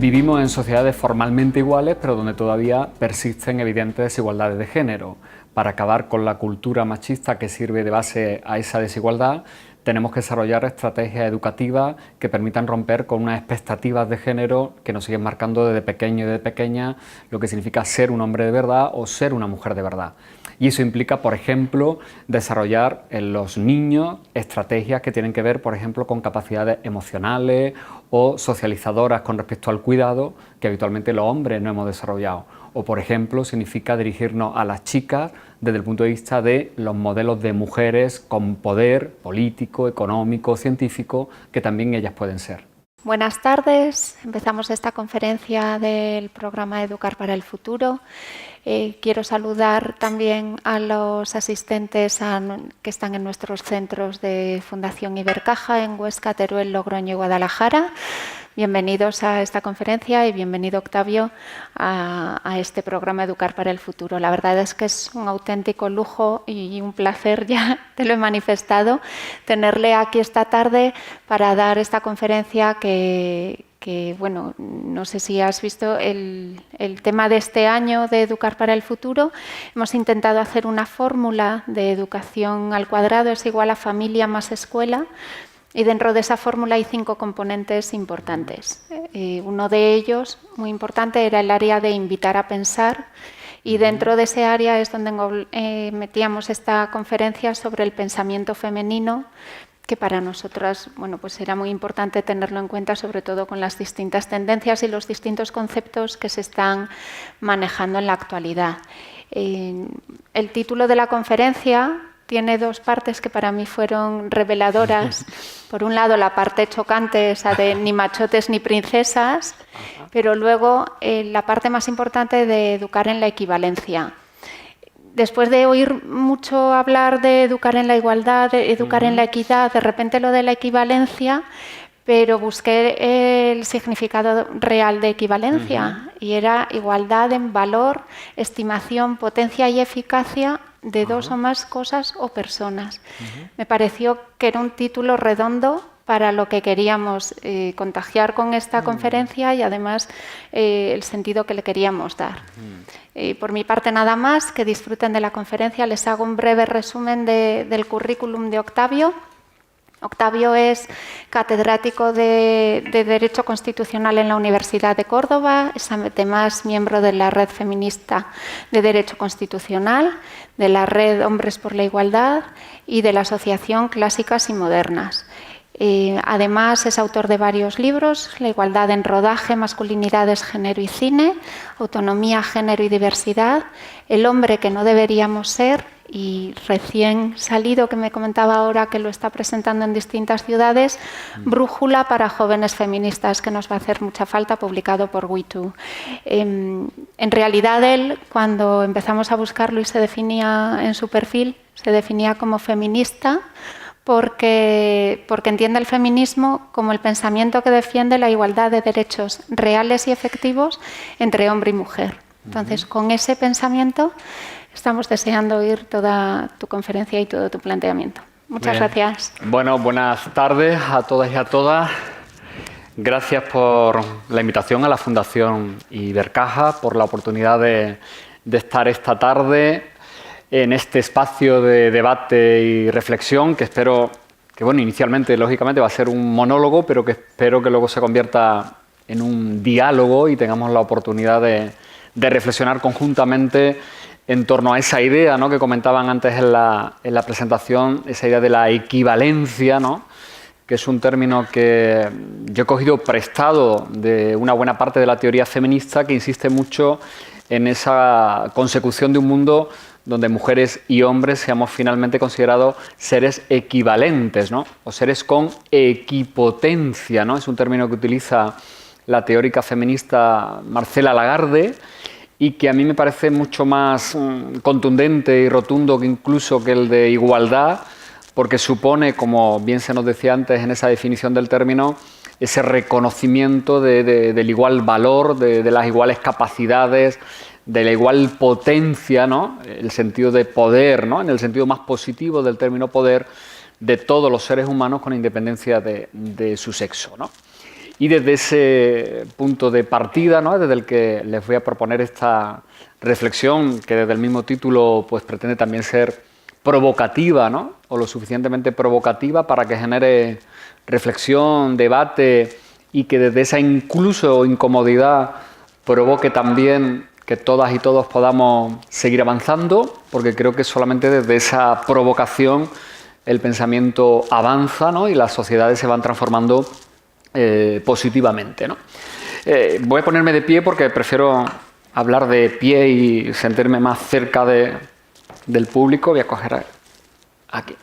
Vivimos en sociedades formalmente iguales, pero donde todavía persisten evidentes desigualdades de género. Para acabar con la cultura machista que sirve de base a esa desigualdad, tenemos que desarrollar estrategias educativas que permitan romper con unas expectativas de género que nos siguen marcando desde pequeño y desde pequeña lo que significa ser un hombre de verdad o ser una mujer de verdad. Y eso implica, por ejemplo, desarrollar en los niños estrategias que tienen que ver, por ejemplo, con capacidades emocionales o socializadoras con respecto al cuidado que habitualmente los hombres no hemos desarrollado. O, por ejemplo, significa dirigirnos a las chicas desde el punto de vista de los modelos de mujeres con poder político, económico, científico, que también ellas pueden ser. Buenas tardes. Empezamos esta conferencia del programa Educar para el Futuro. Quiero saludar también a los asistentes que están en nuestros centros de Fundación Ibercaja en Huesca, Teruel, Logroño y Guadalajara. Bienvenidos a esta conferencia y bienvenido, Octavio, a este programa Educar para el Futuro. La verdad es que es un auténtico lujo y un placer, ya te lo he manifestado, tenerle aquí esta tarde para dar esta conferencia que bueno, no sé si has visto el tema de este año de Educar para el Futuro. Hemos intentado hacer una fórmula de educación al cuadrado es igual a familia más escuela. Y dentro de esa fórmula hay 5 componentes importantes. Uno de ellos, muy importante, era el área de invitar a pensar. Y dentro de ese área es donde metíamos esta conferencia sobre el pensamiento femenino, que para nosotras, bueno, pues era muy importante tenerlo en cuenta, sobre todo con las distintas tendencias y los distintos conceptos que se están manejando en la actualidad. El título de la conferencia tiene 2 partes que para mí fueron reveladoras. Por un lado, la parte chocante, esa de ni machotes ni princesas, pero luego la parte más importante de educar en la equivalencia. Después de oír mucho hablar de educar en la igualdad, de educar en la equidad, de repente lo de la equivalencia, pero busqué el significado real de equivalencia y era igualdad en valor, estimación, potencia y eficacia de 2 o más cosas o personas. Me pareció que era un título redondo para lo que queríamos contagiar con esta conferencia y además el sentido que le queríamos dar. Por mi parte nada más, que disfruten de la conferencia. Les hago un breve resumen del currículum de Octavio. Octavio es catedrático de Derecho Constitucional en la Universidad de Córdoba, es además miembro de la Red Feminista de Derecho Constitucional, de la Red Hombres por la Igualdad y de la Asociación Clásicas y Modernas. Además es autor de varios libros: La igualdad en rodaje, masculinidades, género y cine, Autonomía, género y diversidad, El hombre que no deberíamos ser, y recién salido, que me comentaba ahora que lo está presentando en distintas ciudades, Brújula para jóvenes feministas, que nos va a hacer mucha falta, publicado por WeToo. En realidad él, cuando empezamos a buscarlo y se definía en su perfil, se definía como feminista, porque entiende el feminismo como el pensamiento que defiende la igualdad de derechos reales y efectivos entre hombre y mujer. Entonces, con ese pensamiento estamos deseando oír toda tu conferencia y todo tu planteamiento. Muchas gracias. Bueno, buenas tardes a todas y a todas. Gracias por la invitación a la Fundación Ibercaja, por la oportunidad de estar esta tarde en este espacio de debate y reflexión, que espero que, bueno, inicialmente, lógicamente, va a ser un monólogo, pero que espero que luego se convierta en un diálogo y tengamos la oportunidad de reflexionar conjuntamente en torno a esa idea, ¿no?, que comentaban antes en la presentación, esa idea de la equivalencia, ¿no?, que es un término que yo he cogido prestado de una buena parte de la teoría feminista, que insiste mucho en esa consecución de un mundo donde mujeres y hombres seamos finalmente considerados seres equivalentes, ¿no?, o seres con equipotencia, ¿no? Es un término que utiliza la teórica feminista Marcela Lagarde y que a mí me parece mucho más contundente y rotundo que incluso que el de igualdad, porque supone, como bien se nos decía antes en esa definición del término, ese reconocimiento del igual valor, de las iguales capacidades, de la igual potencia, ¿no?, el sentido de poder, ¿no?, en el sentido más positivo del término poder, de todos los seres humanos con independencia de su sexo, ¿no? Y desde ese punto de partida, ¿no?, desde el que les voy a proponer esta reflexión, que desde el mismo título pues pretende también ser provocativa, ¿no?, o lo suficientemente provocativa para que genere reflexión, debate y que desde esa incluso incomodidad provoque también que todas y todos podamos seguir avanzando, porque creo que solamente desde esa provocación el pensamiento avanza, ¿no?, y las sociedades se van transformando positivamente, ¿no? Voy a ponerme de pie porque prefiero hablar de pie y sentirme más cerca del público. Voy a coger aquí.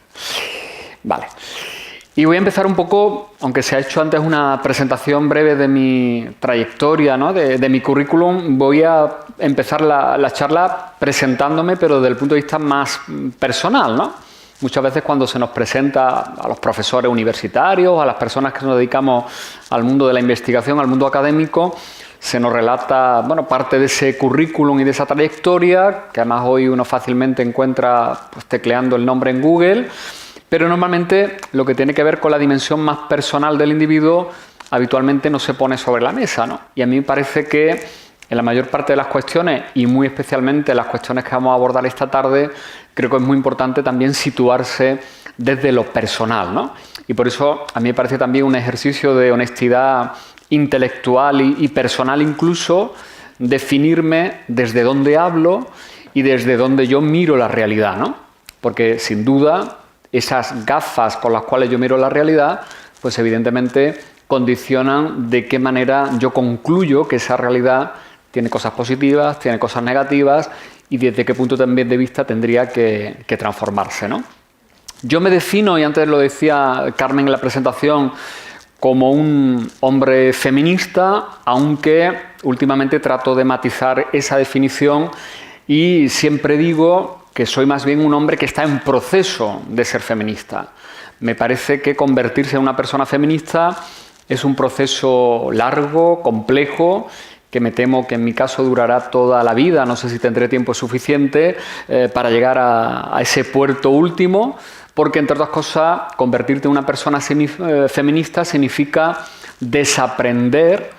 Vale. Y voy a empezar un poco, aunque se ha hecho antes una presentación breve de mi trayectoria, ¿no?, de mi currículum, voy a empezar la charla presentándome, pero desde el punto de vista más personal, ¿no? Muchas veces cuando se nos presenta a los profesores universitarios, a las personas que nos dedicamos al mundo de la investigación, al mundo académico, se nos relata, bueno, parte de ese currículum y de esa trayectoria, que además hoy uno fácilmente encuentra pues, tecleando el nombre en Google, pero normalmente lo que tiene que ver con la dimensión más personal del individuo habitualmente no se pone sobre la mesa, ¿no? Y a mí me parece que en la mayor parte de las cuestiones, y muy especialmente las cuestiones que vamos a abordar esta tarde, creo que es muy importante también situarse desde lo personal, ¿no? Y por eso a mí me parece también un ejercicio de honestidad intelectual y personal incluso, definirme desde dónde hablo y desde dónde yo miro la realidad, ¿no? Porque sin duda esas gafas con las cuales yo miro la realidad, pues evidentemente condicionan de qué manera yo concluyo que esa realidad tiene cosas positivas, tiene cosas negativas y desde qué punto también de vista tendría que transformarse, ¿no? Yo me defino, y antes lo decía Carmen en la presentación, como un hombre feminista, aunque últimamente trato de matizar esa definición y siempre digo que soy más bien un hombre que está en proceso de ser feminista. Me parece que convertirse en una persona feminista es un proceso largo, complejo, que me temo que en mi caso durará toda la vida, no sé si tendré tiempo suficiente para llegar a ese puerto último, porque entre otras cosas, convertirte en una persona feminista significa desaprender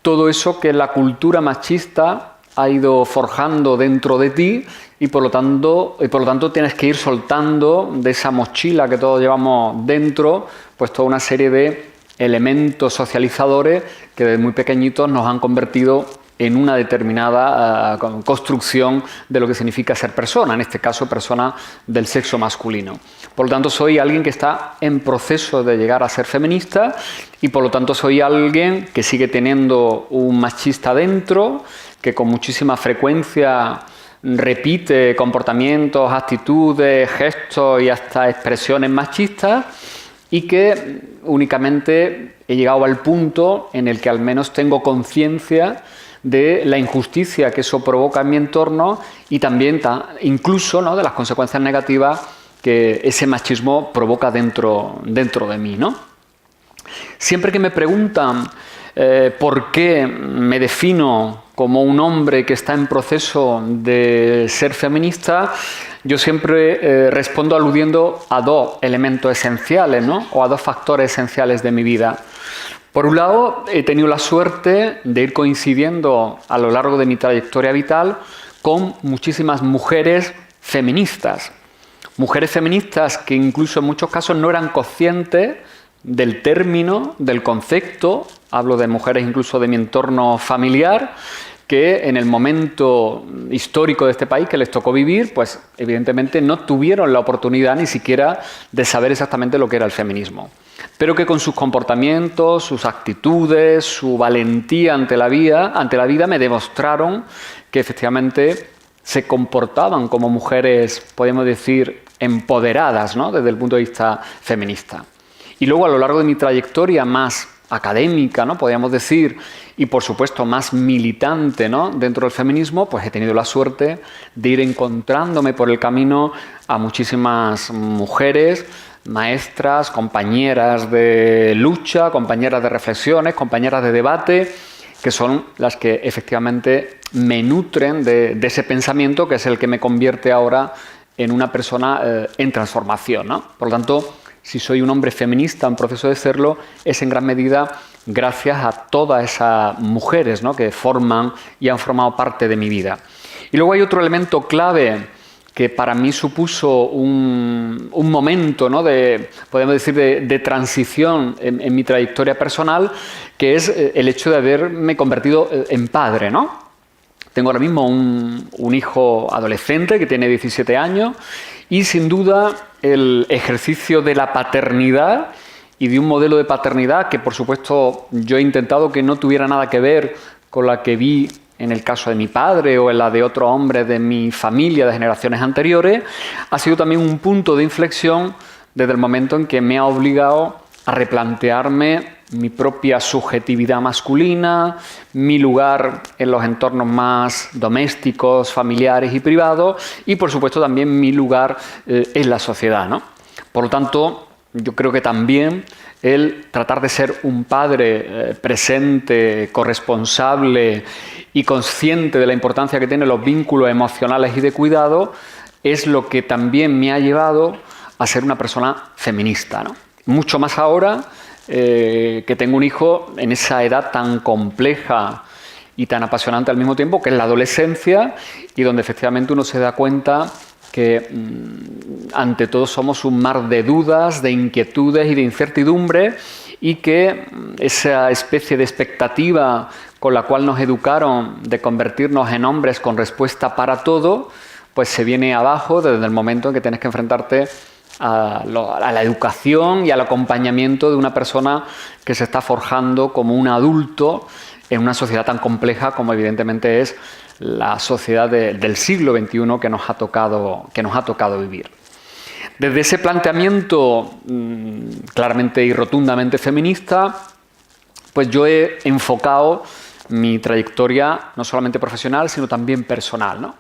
todo eso que la cultura machista ha ido forjando dentro de ti y por lo tanto tienes que ir soltando de esa mochila que todos llevamos dentro, pues toda una serie de elementos socializadores que desde muy pequeñitos nos han convertido en una determinada construcción de lo que significa ser persona, en este caso persona del sexo masculino. Por lo tanto, soy alguien que está en proceso de llegar a ser feminista y por lo tanto soy alguien que sigue teniendo un machista dentro, que con muchísima frecuencia repite comportamientos, actitudes, gestos y hasta expresiones machistas, y que únicamente he llegado al punto en el que al menos tengo conciencia de la injusticia que eso provoca en mi entorno y también incluso, ¿no?, de las consecuencias negativas que ese machismo provoca dentro de mí, ¿no? Siempre que me preguntan por qué me defino como un hombre que está en proceso de ser feminista, yo siempre respondo aludiendo a dos elementos esenciales, ¿no?, o a dos factores esenciales de mi vida. Por un lado, he tenido la suerte de ir coincidiendo a lo largo de mi trayectoria vital con muchísimas mujeres feministas. Mujeres feministas que incluso en muchos casos no eran conscientes del término, del concepto, hablo de mujeres incluso de mi entorno familiar, que en el momento histórico de este país que les tocó vivir, pues evidentemente no tuvieron la oportunidad ni siquiera de saber exactamente lo que era el feminismo. Pero que con sus comportamientos, sus actitudes, su valentía ante la vida me demostraron que efectivamente se comportaban como mujeres, podemos decir, empoderadas, ¿no?, desde el punto de vista feminista. Y luego a lo largo de mi trayectoria más académica, ¿no?, podríamos decir, y por supuesto más militante, ¿no?, dentro del feminismo, pues he tenido la suerte de ir encontrándome por el camino a muchísimas mujeres, maestras, compañeras de lucha, compañeras de reflexiones, compañeras de debate, que son las que efectivamente me nutren de ese pensamiento que es el que me convierte ahora en una persona en transformación, ¿no? Por lo tanto, si soy un hombre feminista en proceso de serlo, es en gran medida gracias a todas esas mujeres, ¿no?, que forman y han formado parte de mi vida. Y luego hay otro elemento clave que para mí supuso un momento, ¿no?, podemos decir, de transición en mi trayectoria personal, que es el hecho de haberme convertido en padre, ¿no? Tengo ahora mismo un hijo adolescente que tiene 17 años y sin duda el ejercicio de la paternidad y de un modelo de paternidad que, por supuesto, yo he intentado que no tuviera nada que ver con la que vi en el caso de mi padre o en la de otros hombres de mi familia de generaciones anteriores, ha sido también un punto de inflexión desde el momento en que me ha obligado a replantearme mi propia subjetividad masculina, mi lugar en los entornos más domésticos, familiares y privados y, por supuesto, también mi lugar en la sociedad, ¿no? Por lo tanto, yo creo que también el tratar de ser un padre presente, corresponsable y consciente de la importancia que tienen los vínculos emocionales y de cuidado es lo que también me ha llevado a ser una persona feminista, ¿no? Mucho más ahora que tengo un hijo en esa edad tan compleja y tan apasionante al mismo tiempo, que es la adolescencia, y donde efectivamente uno se da cuenta que ante todo somos un mar de dudas, de inquietudes y de incertidumbre, y que esa especie de expectativa con la cual nos educaron de convertirnos en hombres con respuesta para todo, pues se viene abajo desde el momento en que tienes que enfrentarte a la educación y al acompañamiento de una persona que se está forjando como un adulto en una sociedad tan compleja como evidentemente es la sociedad del siglo XXI que nos ha tocado vivir. Desde ese planteamiento claramente y rotundamente feminista, pues yo he enfocado mi trayectoria no solamente profesional, sino también personal, ¿no?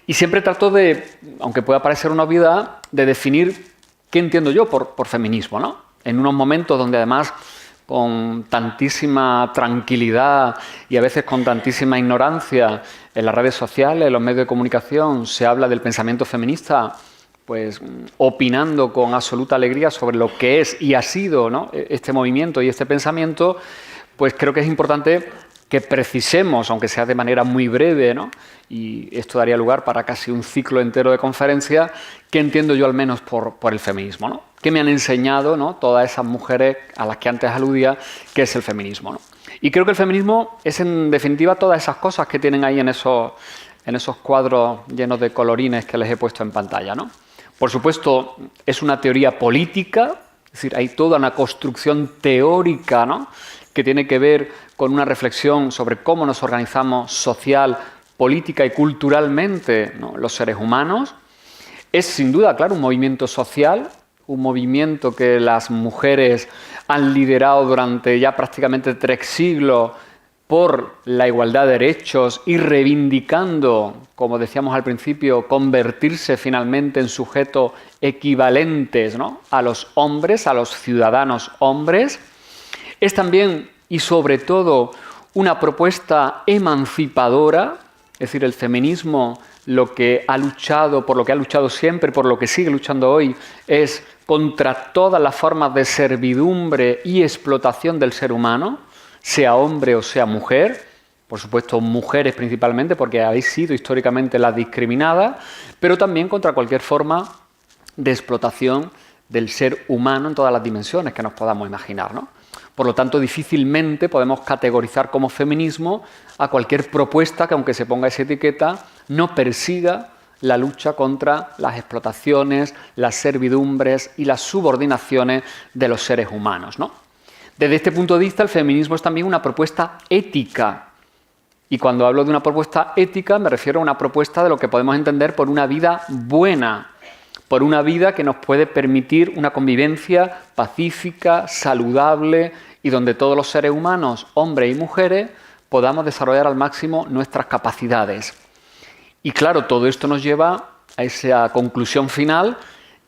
Y siempre trato de, aunque pueda parecer una obviedad, de definir qué entiendo yo por feminismo, ¿no? En unos momentos donde además con tantísima tranquilidad y a veces con tantísima ignorancia en las redes sociales, en los medios de comunicación, se habla del pensamiento feminista, pues opinando con absoluta alegría sobre lo que es y ha sido, ¿no?, este movimiento y este pensamiento, pues creo que es importante que precisemos, aunque sea de manera muy breve, ¿no?, y esto daría lugar para casi un ciclo entero de conferencias, qué entiendo yo al menos por el feminismo, ¿no? ¿Qué me han enseñado, ¿no?, todas esas mujeres a las que antes aludía, qué es el feminismo, ¿no? Y creo que el feminismo es en definitiva todas esas cosas que tienen ahí en esos cuadros llenos de colorines que les he puesto en pantalla, ¿no? Por supuesto, es una teoría política, es decir, hay toda una construcción teórica, ¿no?, que tiene que ver con una reflexión sobre cómo nos organizamos social, política y culturalmente, ¿no?, los seres humanos. Es sin duda, claro, un movimiento social, un movimiento que las mujeres han liderado durante ya prácticamente 3 siglos por la igualdad de derechos y reivindicando, como decíamos al principio, convertirse finalmente en sujetos equivalentes, ¿no?, a los hombres, a los ciudadanos hombres. Es también y sobre todo una propuesta emancipadora, es decir, el feminismo lo que ha luchado, por lo que ha luchado siempre, por lo que sigue luchando hoy, es contra todas las formas de servidumbre y explotación del ser humano, sea hombre o sea mujer, por supuesto mujeres principalmente porque habéis sido históricamente las discriminadas, pero también contra cualquier forma de explotación del ser humano en todas las dimensiones que nos podamos imaginar, ¿no? Por lo tanto, difícilmente podemos categorizar como feminismo a cualquier propuesta que, aunque se ponga esa etiqueta, no persiga la lucha contra las explotaciones, las servidumbres y las subordinaciones de los seres humanos, ¿no? Desde este punto de vista, el feminismo es también una propuesta ética. Y cuando hablo de una propuesta ética, me refiero a una propuesta de lo que podemos entender por una vida buena, por una vida que nos puede permitir una convivencia pacífica, saludable y donde todos los seres humanos, hombres y mujeres, podamos desarrollar al máximo nuestras capacidades. Y claro, todo esto nos lleva a esa conclusión final,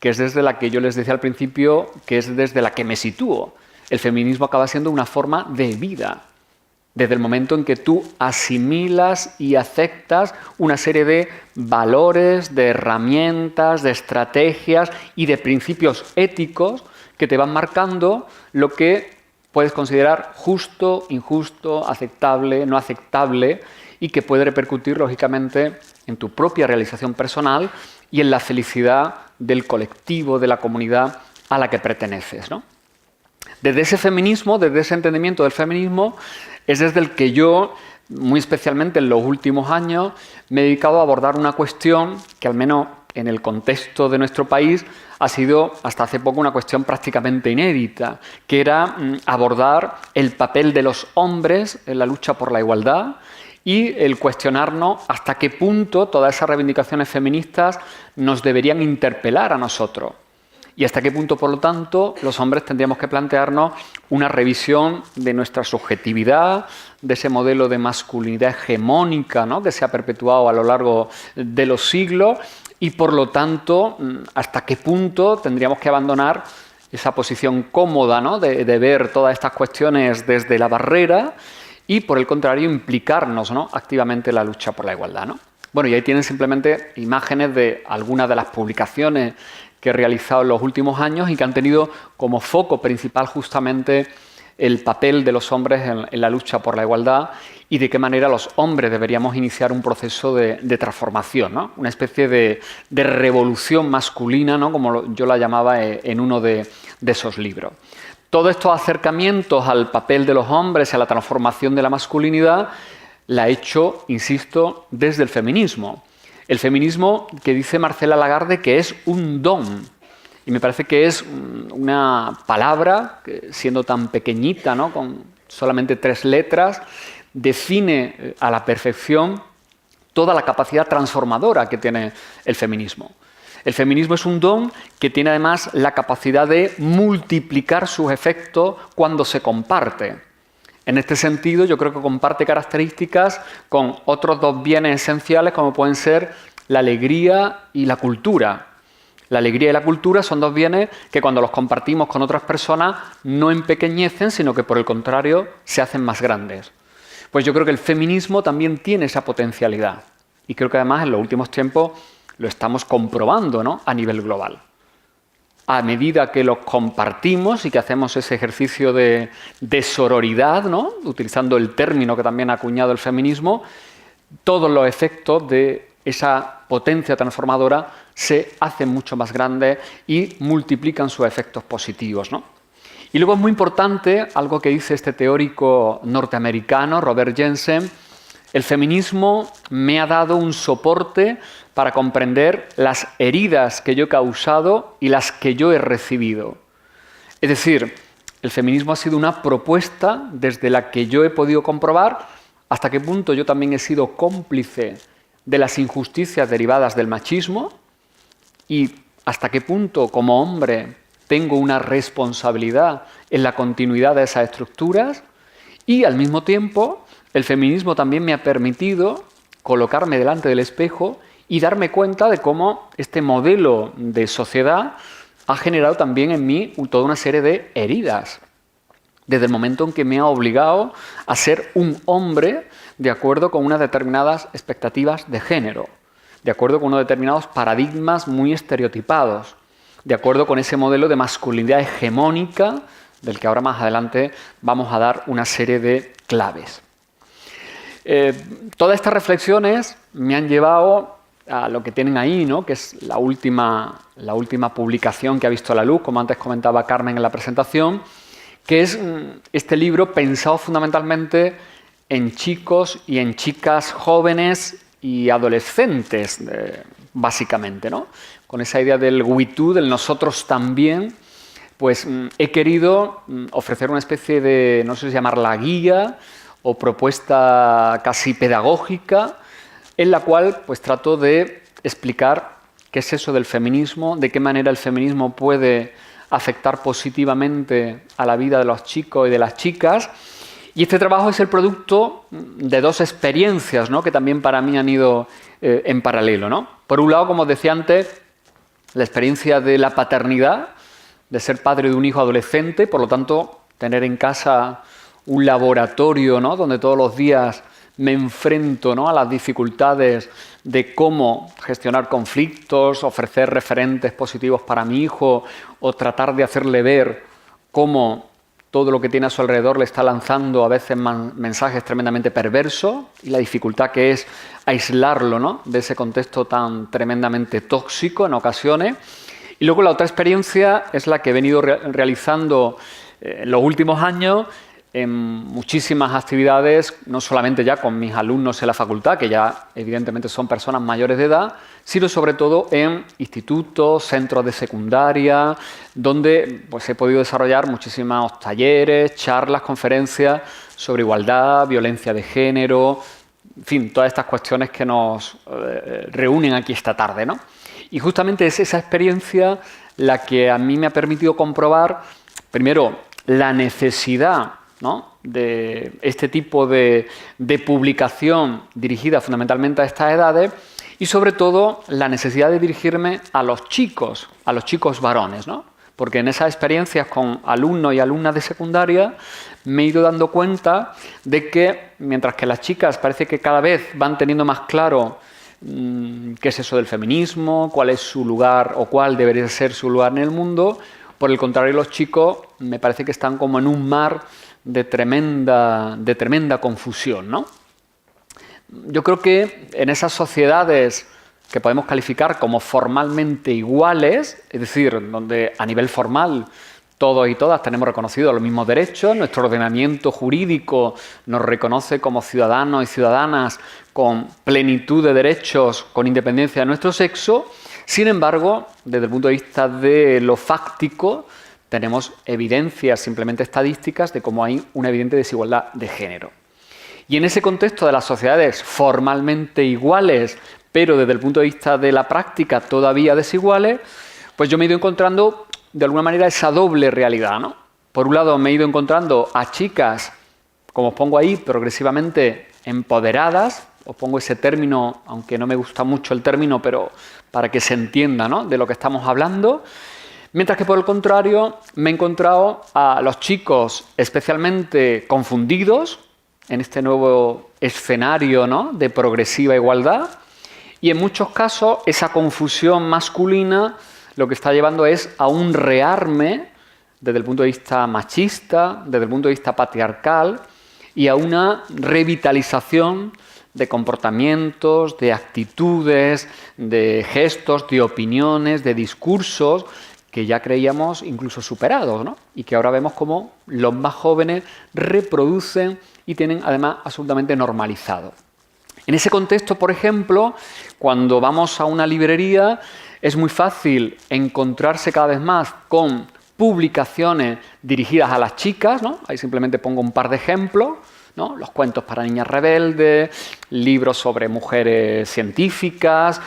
que es desde la que yo les decía al principio, que es desde la que me sitúo. El feminismo acaba siendo una forma de vida, desde el momento en que tú asimilas y aceptas una serie de valores, de herramientas, de estrategias y de principios éticos que te van marcando lo que puedes considerar justo, injusto, aceptable, no aceptable, y que puede repercutir, lógicamente, en tu propia realización personal y en la felicidad del colectivo, de la comunidad a la que perteneces, ¿no? Desde ese feminismo, desde ese entendimiento del feminismo, es desde el que yo, muy especialmente en los últimos años, me he dedicado a abordar una cuestión que, al menos en el contexto de nuestro país, ha sido hasta hace poco una cuestión prácticamente inédita, que era abordar el papel de los hombres en la lucha por la igualdad y el cuestionarnos hasta qué punto todas esas reivindicaciones feministas nos deberían interpelar a nosotros. Y hasta qué punto, por lo tanto, los hombres tendríamos que plantearnos una revisión de nuestra subjetividad, de ese modelo de masculinidad hegemónica, ¿no?, que se ha perpetuado a lo largo de los siglos, y por lo tanto, hasta qué punto tendríamos que abandonar esa posición cómoda, ¿no?, de ver todas estas cuestiones desde la barrera y, por el contrario, implicarnos, ¿no?, activamente en la lucha por la igualdad, ¿no? Bueno, y ahí tienen simplemente imágenes de algunas de las publicaciones que he realizado en los últimos años y que han tenido como foco principal justamente el papel de los hombres en la lucha por la igualdad y de qué manera los hombres deberíamos iniciar un proceso de transformación, ¿no? Una especie de revolución masculina, ¿no?, como yo la llamaba en uno de esos libros. Todos estos acercamientos al papel de los hombres y a la transformación de la masculinidad la he hecho, insisto, desde el feminismo. El feminismo que dice Marcela Lagarde que es un don. Y me parece que es una palabra que, siendo tan pequeñita, ¿no?, con solamente 3 letras, define a la perfección toda la capacidad transformadora que tiene el feminismo. El feminismo es un don que tiene además la capacidad de multiplicar sus efectos cuando se comparte. En este sentido, yo creo que comparte características con otros 2 bienes esenciales como pueden ser la alegría y la cultura. La alegría y la cultura son 2 bienes que cuando los compartimos con otras personas no empequeñecen, sino que por el contrario se hacen más grandes. Pues yo creo que el feminismo también tiene esa potencialidad y creo que además en los últimos tiempos lo estamos comprobando, ¿no?, a nivel global. A medida que los compartimos y que hacemos ese ejercicio de sororidad, ¿no?, utilizando el término que también ha acuñado el feminismo, todos los efectos de esa potencia transformadora se hacen mucho más grandes y multiplican sus efectos positivos, ¿no? Y luego es muy importante algo que dice este teórico norteamericano, Robert Jensen: el feminismo me ha dado un soporte para comprender las heridas que yo he causado y las que yo he recibido. Es decir, el feminismo ha sido una propuesta desde la que yo he podido comprobar hasta qué punto yo también he sido cómplice de las injusticias derivadas del machismo y hasta qué punto, como hombre, tengo una responsabilidad en la continuidad de esas estructuras, y al mismo tiempo el feminismo también me ha permitido colocarme delante del espejo y darme cuenta de cómo este modelo de sociedad ha generado también en mí toda una serie de heridas, desde el momento en que me ha obligado a ser un hombre de acuerdo con unas determinadas expectativas de género, de acuerdo con unos determinados paradigmas muy estereotipados, de acuerdo con ese modelo de masculinidad hegemónica del que ahora más adelante vamos a dar una serie de claves. Todas estas reflexiones me han llevado a lo que tienen ahí, ¿no?, que es la última publicación que ha visto la luz, como antes comentaba Carmen en la presentación, que es este libro pensado fundamentalmente en chicos y en chicas jóvenes y adolescentes, básicamente, ¿no? Con esa idea del we too, del nosotros también, pues he querido ofrecer una especie de, no sé si llamarla guía o propuesta casi pedagógica, en la cual pues trato de explicar qué es eso del feminismo, de qué manera el feminismo puede afectar positivamente a la vida de los chicos y de las chicas. Y este trabajo es el producto de 2 experiencias, ¿no?, que también para mí han ido en paralelo, ¿no? Por un lado, como os decía antes, la experiencia de la paternidad, de ser padre de un hijo adolescente, por lo tanto, tener en casa un laboratorio, ¿no?, donde todos los días me enfrento, ¿no?, a las dificultades de cómo gestionar conflictos, ofrecer referentes positivos para mi hijo o tratar de hacerle ver cómo todo lo que tiene a su alrededor le está lanzando a veces mensajes tremendamente perversos y la dificultad que es aislarlo, ¿no?, de ese contexto tan tremendamente tóxico en ocasiones. Y luego la otra experiencia es la que he venido realizando en los últimos años en muchísimas actividades, no solamente ya con mis alumnos en la facultad, que ya evidentemente son personas mayores de edad, sino sobre todo en institutos, centros de secundaria, donde pues, he podido desarrollar muchísimos talleres, charlas, conferencias sobre igualdad, violencia de género, en fin, todas estas cuestiones que nos reúnen aquí esta tarde, ¿no? Y justamente es esa experiencia la que a mí me ha permitido comprobar, primero, la necesidad, ¿no?, de este tipo de publicación dirigida fundamentalmente a estas edades y sobre todo la necesidad de dirigirme a los chicos varones, ¿no? Porque en esas experiencias con alumnos y alumnas de secundaria me he ido dando cuenta de que mientras que las chicas parece que cada vez van teniendo más claro qué es eso del feminismo, cuál es su lugar o cuál debería ser su lugar en el mundo, por el contrario los chicos me parece que están como en un mar de tremenda confusión, ¿no? Yo creo que en esas sociedades que podemos calificar como formalmente iguales, es decir, donde a nivel formal todos y todas tenemos reconocidos los mismos derechos, nuestro ordenamiento jurídico nos reconoce como ciudadanos y ciudadanas con plenitud de derechos, con independencia de nuestro sexo. Sin embargo, desde el punto de vista de lo fáctico, tenemos evidencias simplemente estadísticas de cómo hay una evidente desigualdad de género. Y en ese contexto de las sociedades formalmente iguales, pero desde el punto de vista de la práctica todavía desiguales, pues yo me he ido encontrando de alguna manera esa doble realidad, ¿no? Por un lado me he ido encontrando a chicas, como os pongo ahí, progresivamente empoderadas, os pongo ese término, aunque no me gusta mucho el término, pero para que se entienda, ¿no?, de lo que estamos hablando. Mientras que por el contrario me he encontrado a los chicos especialmente confundidos en este nuevo escenario, ¿no?, de progresiva igualdad y en muchos casos esa confusión masculina lo que está llevando es a un rearme desde el punto de vista machista, desde el punto de vista patriarcal y a una revitalización de comportamientos, de actitudes, de gestos, de opiniones, de discursos que ya creíamos incluso superados, ¿no? Y que ahora vemos cómo los más jóvenes reproducen y tienen además absolutamente normalizado. En ese contexto, por ejemplo, cuando vamos a una librería es muy fácil encontrarse cada vez más con publicaciones dirigidas a las chicas, ¿no? Ahí simplemente pongo un par de ejemplos, ¿no? Los cuentos para niñas rebeldes, libros sobre mujeres científicas,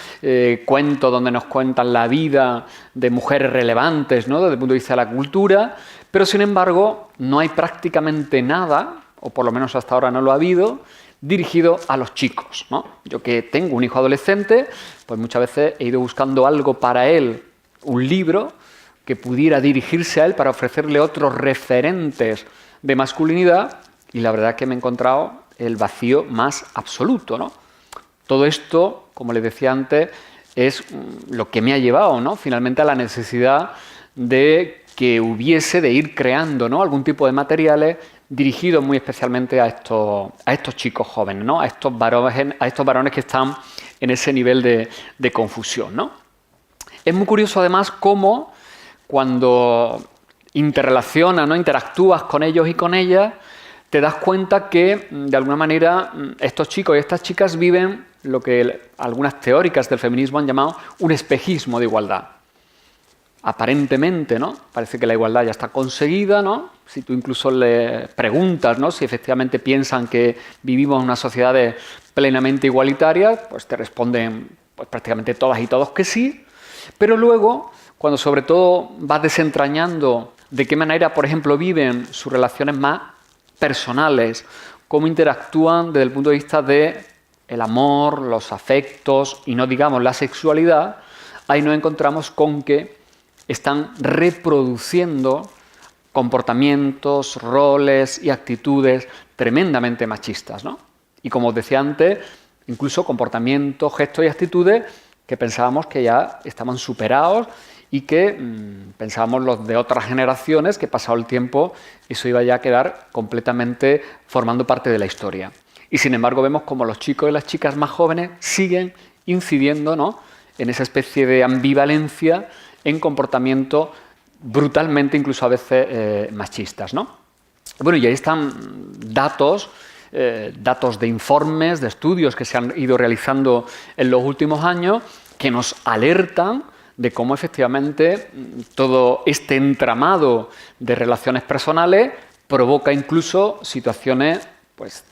cuentos donde nos cuentan la vida de mujeres relevantes, ¿no?, desde el punto de vista de la cultura, pero sin embargo no hay prácticamente nada, o por lo menos hasta ahora no lo ha habido, dirigido a los chicos, ¿no? Yo que tengo un hijo adolescente, pues muchas veces he ido buscando algo para él, un libro que pudiera dirigirse a él para ofrecerle otros referentes de masculinidad. Y la verdad es que me he encontrado el vacío más absoluto, ¿no? Todo esto, como les decía antes, es lo que me ha llevado, ¿no?, finalmente a la necesidad de que hubiese de ir creando, ¿no?, algún tipo de materiales dirigidos muy especialmente a estos chicos jóvenes, ¿no?, a estos varones que están en ese nivel de confusión, ¿no? Es muy curioso además cómo cuando interrelacionas, ¿no?, interactúas con ellos y con ellas, te das cuenta que, de alguna manera, estos chicos y estas chicas viven lo que algunas teóricas del feminismo han llamado un espejismo de igualdad. Aparentemente, ¿no?, parece que la igualdad ya está conseguida, ¿no? Si tú incluso le preguntas, ¿no?, si efectivamente piensan que vivimos en una sociedad plenamente igualitaria, pues te responden pues, prácticamente todas y todos que sí. Pero luego, cuando sobre todo vas desentrañando de qué manera, por ejemplo, viven sus relaciones más personales, cómo interactúan desde el punto de vista del amor, los afectos y no digamos la sexualidad, ahí nos encontramos con que están reproduciendo comportamientos, roles y actitudes tremendamente machistas, ¿no? Y como os decía antes, incluso comportamientos, gestos y actitudes que pensábamos que ya estaban superados y que pensábamos los de otras generaciones que pasado el tiempo eso iba ya a quedar completamente formando parte de la historia. Y sin embargo vemos como los chicos y las chicas más jóvenes siguen incidiendo, ¿no?, en esa especie de ambivalencia en comportamientos brutalmente, incluso a veces machistas, ¿no? Bueno, y ahí están datos de informes, de estudios que se han ido realizando en los últimos años que nos alertan de cómo efectivamente todo este entramado de relaciones personales provoca incluso situaciones pues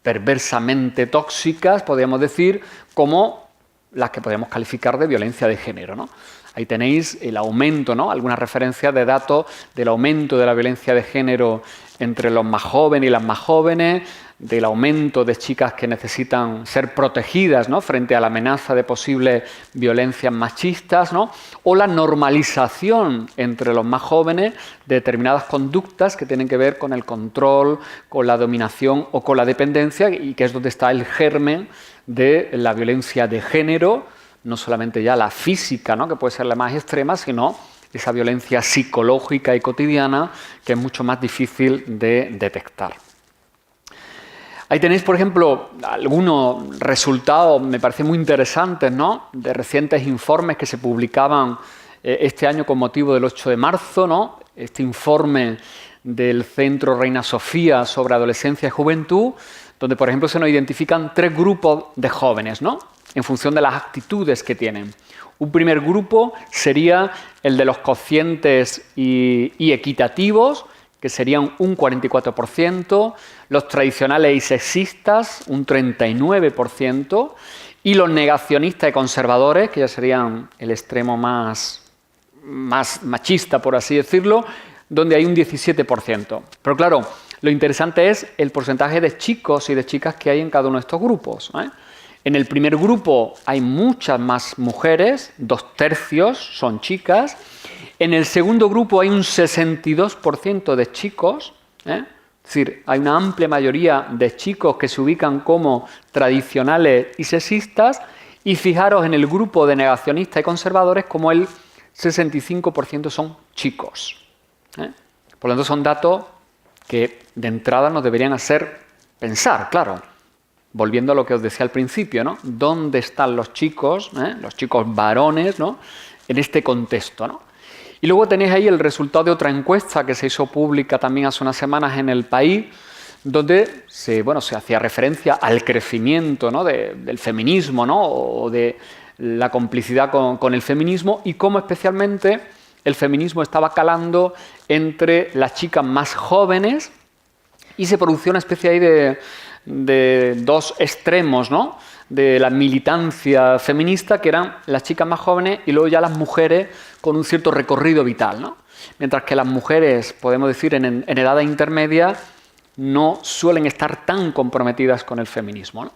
perversamente tóxicas, podríamos decir, como las que podemos calificar de violencia de género, ¿no? Ahí tenéis el aumento, ¿no?, algunas referencias de datos del aumento de la violencia de género entre los más jóvenes y las más jóvenes, del aumento de chicas que necesitan ser protegidas, ¿no?, frente a la amenaza de posibles violencias machistas, ¿no?, o la normalización entre los más jóvenes de determinadas conductas que tienen que ver con el control, con la dominación o con la dependencia, y que es donde está el germen de la violencia de género, no solamente ya la física, ¿no?, que puede ser la más extrema, sino esa violencia psicológica y cotidiana que es mucho más difícil de detectar. Ahí tenéis, por ejemplo, algunos resultados, me parecen muy interesantes, ¿no?, de recientes informes que se publicaban este año con motivo del 8 de marzo, ¿no?, este informe del Centro Reina Sofía sobre adolescencia y juventud, donde, por ejemplo, se nos identifican 3 grupos de jóvenes, ¿no?, en función de las actitudes que tienen. Un primer grupo sería el de los conscientes y equitativos, que serían un 44%, los tradicionales y sexistas, un 39%, y los negacionistas y conservadores, que ya serían el extremo más machista, por así decirlo, donde hay un 17%. Pero claro, lo interesante es el porcentaje de chicos y de chicas que hay en cada uno de estos grupos, ¿eh? En el primer grupo hay muchas más mujeres, 2/3 son chicas. En el segundo grupo hay un 62% de chicos, ¿eh? Es decir, hay una amplia mayoría de chicos que se ubican como tradicionales y sexistas. Y fijaros en el grupo de negacionistas y conservadores como el 65% son chicos, ¿eh? Por lo tanto, son datos que de entrada nos deberían hacer pensar, claro. Volviendo a lo que os decía al principio, ¿no?, ¿dónde están los chicos varones, ¿no?, en este contexto, ¿no? Y luego tenéis ahí el resultado de otra encuesta que se hizo pública también hace unas semanas en El País, donde se hacía referencia al crecimiento, ¿no?, del feminismo, ¿no?, o de la complicidad con el feminismo, y cómo especialmente el feminismo estaba calando entre las chicas más jóvenes, y se produjo una especie ahí de 2 extremos, ¿no?, de la militancia feminista, que eran las chicas más jóvenes y luego ya las mujeres con un cierto recorrido vital, ¿no? Mientras que las mujeres, podemos decir, en edades intermedias, no suelen estar tan comprometidas con el feminismo, ¿no?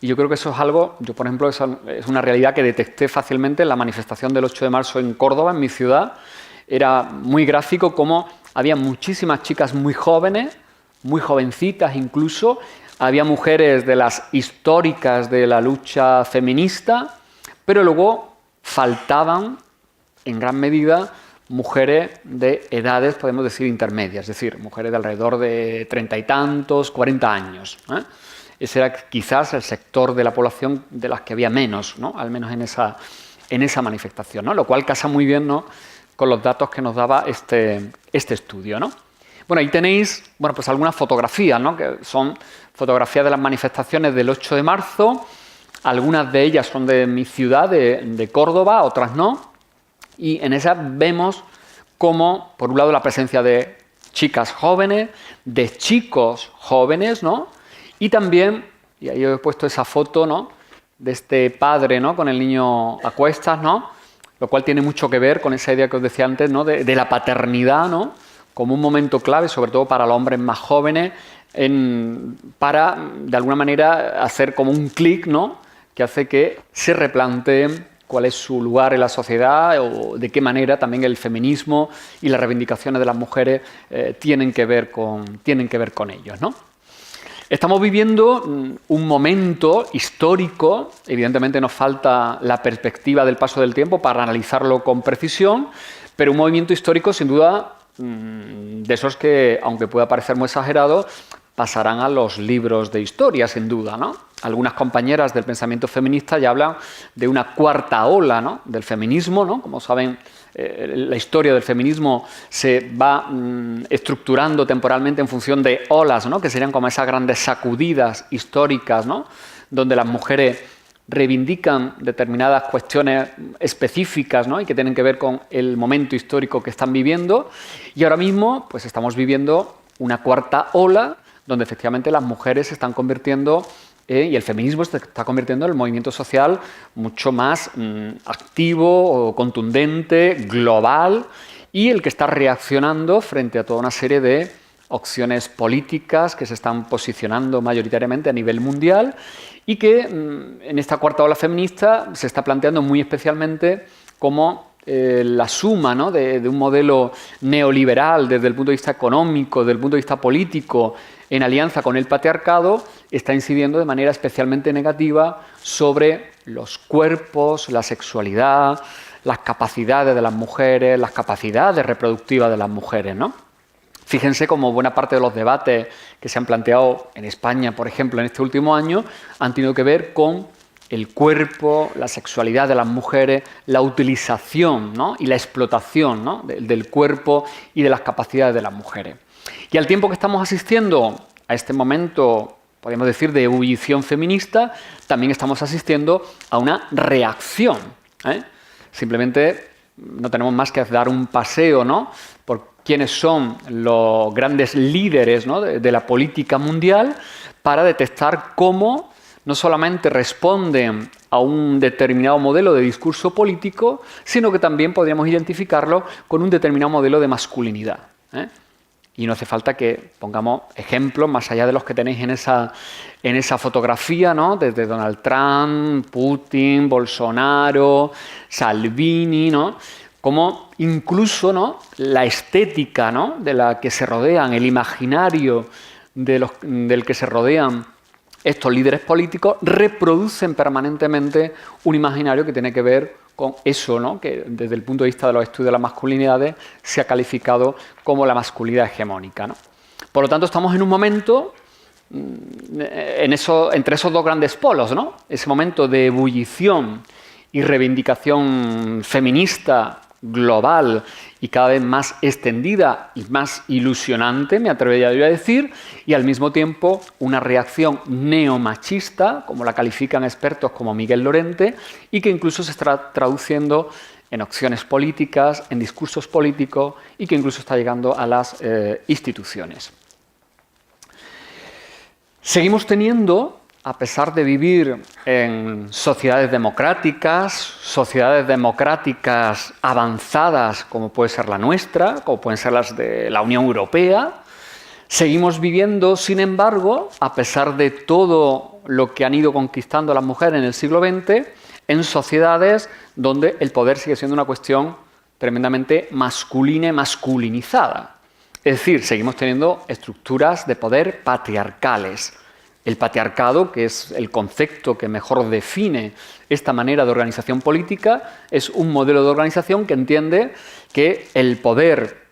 Y yo creo que eso es algo, yo por ejemplo, es una realidad que detecté fácilmente en la manifestación del 8 de marzo en Córdoba, en mi ciudad. Era muy gráfico cómo había muchísimas chicas muy jóvenes, muy jovencitas incluso. Había mujeres de las históricas de la lucha feminista, pero luego faltaban, en gran medida, mujeres de edades, podemos decir, intermedias, es decir, mujeres de alrededor de 30 y tantos, 40 años, ¿eh? Ese era quizás el sector de la población de las que había menos, ¿no?, al menos en esa manifestación, ¿no?, lo cual casa muy bien, ¿no?, con los datos que nos daba este estudio, ¿no? Bueno, ahí tenéis, pues algunas fotografías, ¿no?, que son fotografías de las manifestaciones del 8 de marzo. Algunas de ellas son de mi ciudad, de Córdoba, otras no. Y en esas vemos cómo, por un lado, la presencia de chicas jóvenes, de chicos jóvenes, ¿no? Y también, y ahí os he puesto esa foto, ¿no?, de este padre, ¿no?, con el niño a cuestas, ¿no?, lo cual tiene mucho que ver con esa idea que os decía antes, ¿no?, de la paternidad, ¿no?, como un momento clave, sobre todo para los hombres más jóvenes, para, de alguna manera, hacer como un clic, ¿no?, que hace que se replanteen cuál es su lugar en la sociedad o de qué manera también el feminismo y las reivindicaciones de las mujeres tienen que ver con ellos, ¿no? Estamos viviendo un momento histórico, evidentemente nos falta la perspectiva del paso del tiempo para analizarlo con precisión, pero un movimiento histórico sin duda de esos que, aunque pueda parecer muy exagerado, pasarán a los libros de historia, sin duda, ¿no? Algunas compañeras del pensamiento feminista ya hablan de una cuarta ola, ¿no?, del feminismo, ¿no? Como saben, la historia del feminismo se va estructurando temporalmente en función de olas, ¿no?, que serían como esas grandes sacudidas históricas, ¿no?, donde las mujeres reivindican determinadas cuestiones específicas, ¿no?, y que tienen que ver con el momento histórico que están viviendo. Y ahora mismo pues estamos viviendo una cuarta ola donde efectivamente las mujeres se están convirtiendo y el feminismo se está convirtiendo en el movimiento social mucho más activo, contundente, global, y el que está reaccionando frente a toda una serie de opciones políticas que se están posicionando mayoritariamente a nivel mundial y que en esta cuarta ola feminista se está planteando muy especialmente como la suma, ¿no?, de un modelo neoliberal desde el punto de vista económico, desde el punto de vista político, en alianza con el patriarcado, está incidiendo de manera especialmente negativa sobre los cuerpos, la sexualidad, las capacidades de las mujeres, las capacidades reproductivas de las mujeres, ¿no? Fíjense cómo buena parte de los debates que se han planteado en España, por ejemplo, en este último año, han tenido que ver con el cuerpo, la sexualidad de las mujeres, la utilización, ¿no?, y la explotación, ¿no?, del cuerpo y de las capacidades de las mujeres. Y al tiempo que estamos asistiendo a este momento, podríamos decir, de ebullición feminista, también estamos asistiendo a una reacción, ¿eh? Simplemente no tenemos más que dar un paseo, ¿no?, por quiénes son los grandes líderes, ¿no?, de la política mundial para detectar cómo no solamente responden a un determinado modelo de discurso político, sino que también podríamos identificarlo con un determinado modelo de masculinidad, ¿eh? Y no hace falta que pongamos ejemplos más allá de los que tenéis en esa fotografía, ¿no?, desde Donald Trump, Putin, Bolsonaro, Salvini, ¿no?, como incluso, ¿no?, la estética, ¿no?, de la que se rodean, el imaginario del que se rodean estos líderes políticos, reproducen permanentemente un imaginario que tiene que ver con eso, ¿no?, que desde el punto de vista de los estudios de las masculinidades se ha calificado como la masculinidad hegemónica, ¿no? Por lo tanto, estamos en un momento entre esos dos grandes polos, ¿no?, ese momento de ebullición y reivindicación feminista global y cada vez más extendida y más ilusionante, me atrevería yo a decir, y al mismo tiempo una reacción neomachista, como la califican expertos como Miguel Lorente, y que incluso se está traduciendo en opciones políticas, en discursos políticos y que incluso está llegando a las instituciones. Seguimos teniendo, a pesar de vivir en sociedades democráticas avanzadas, como puede ser la nuestra, como pueden ser las de la Unión Europea, seguimos viviendo, sin embargo, a pesar de todo lo que han ido conquistando las mujeres en el siglo XX, en sociedades donde el poder sigue siendo una cuestión tremendamente masculina y masculinizada. Es decir, seguimos teniendo estructuras de poder patriarcales. El patriarcado, que es el concepto que mejor define esta manera de organización política, es un modelo de organización que entiende que el poder,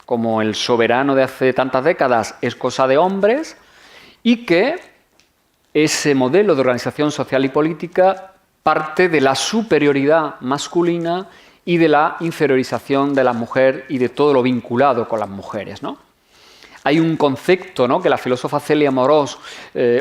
como el soberano de hace tantas décadas, es cosa de hombres y que ese modelo de organización social y política parte de la superioridad masculina y de la inferiorización de la mujer y de todo lo vinculado con las mujeres, ¿no? Hay un concepto, ¿no?, que la filósofa Celia Morós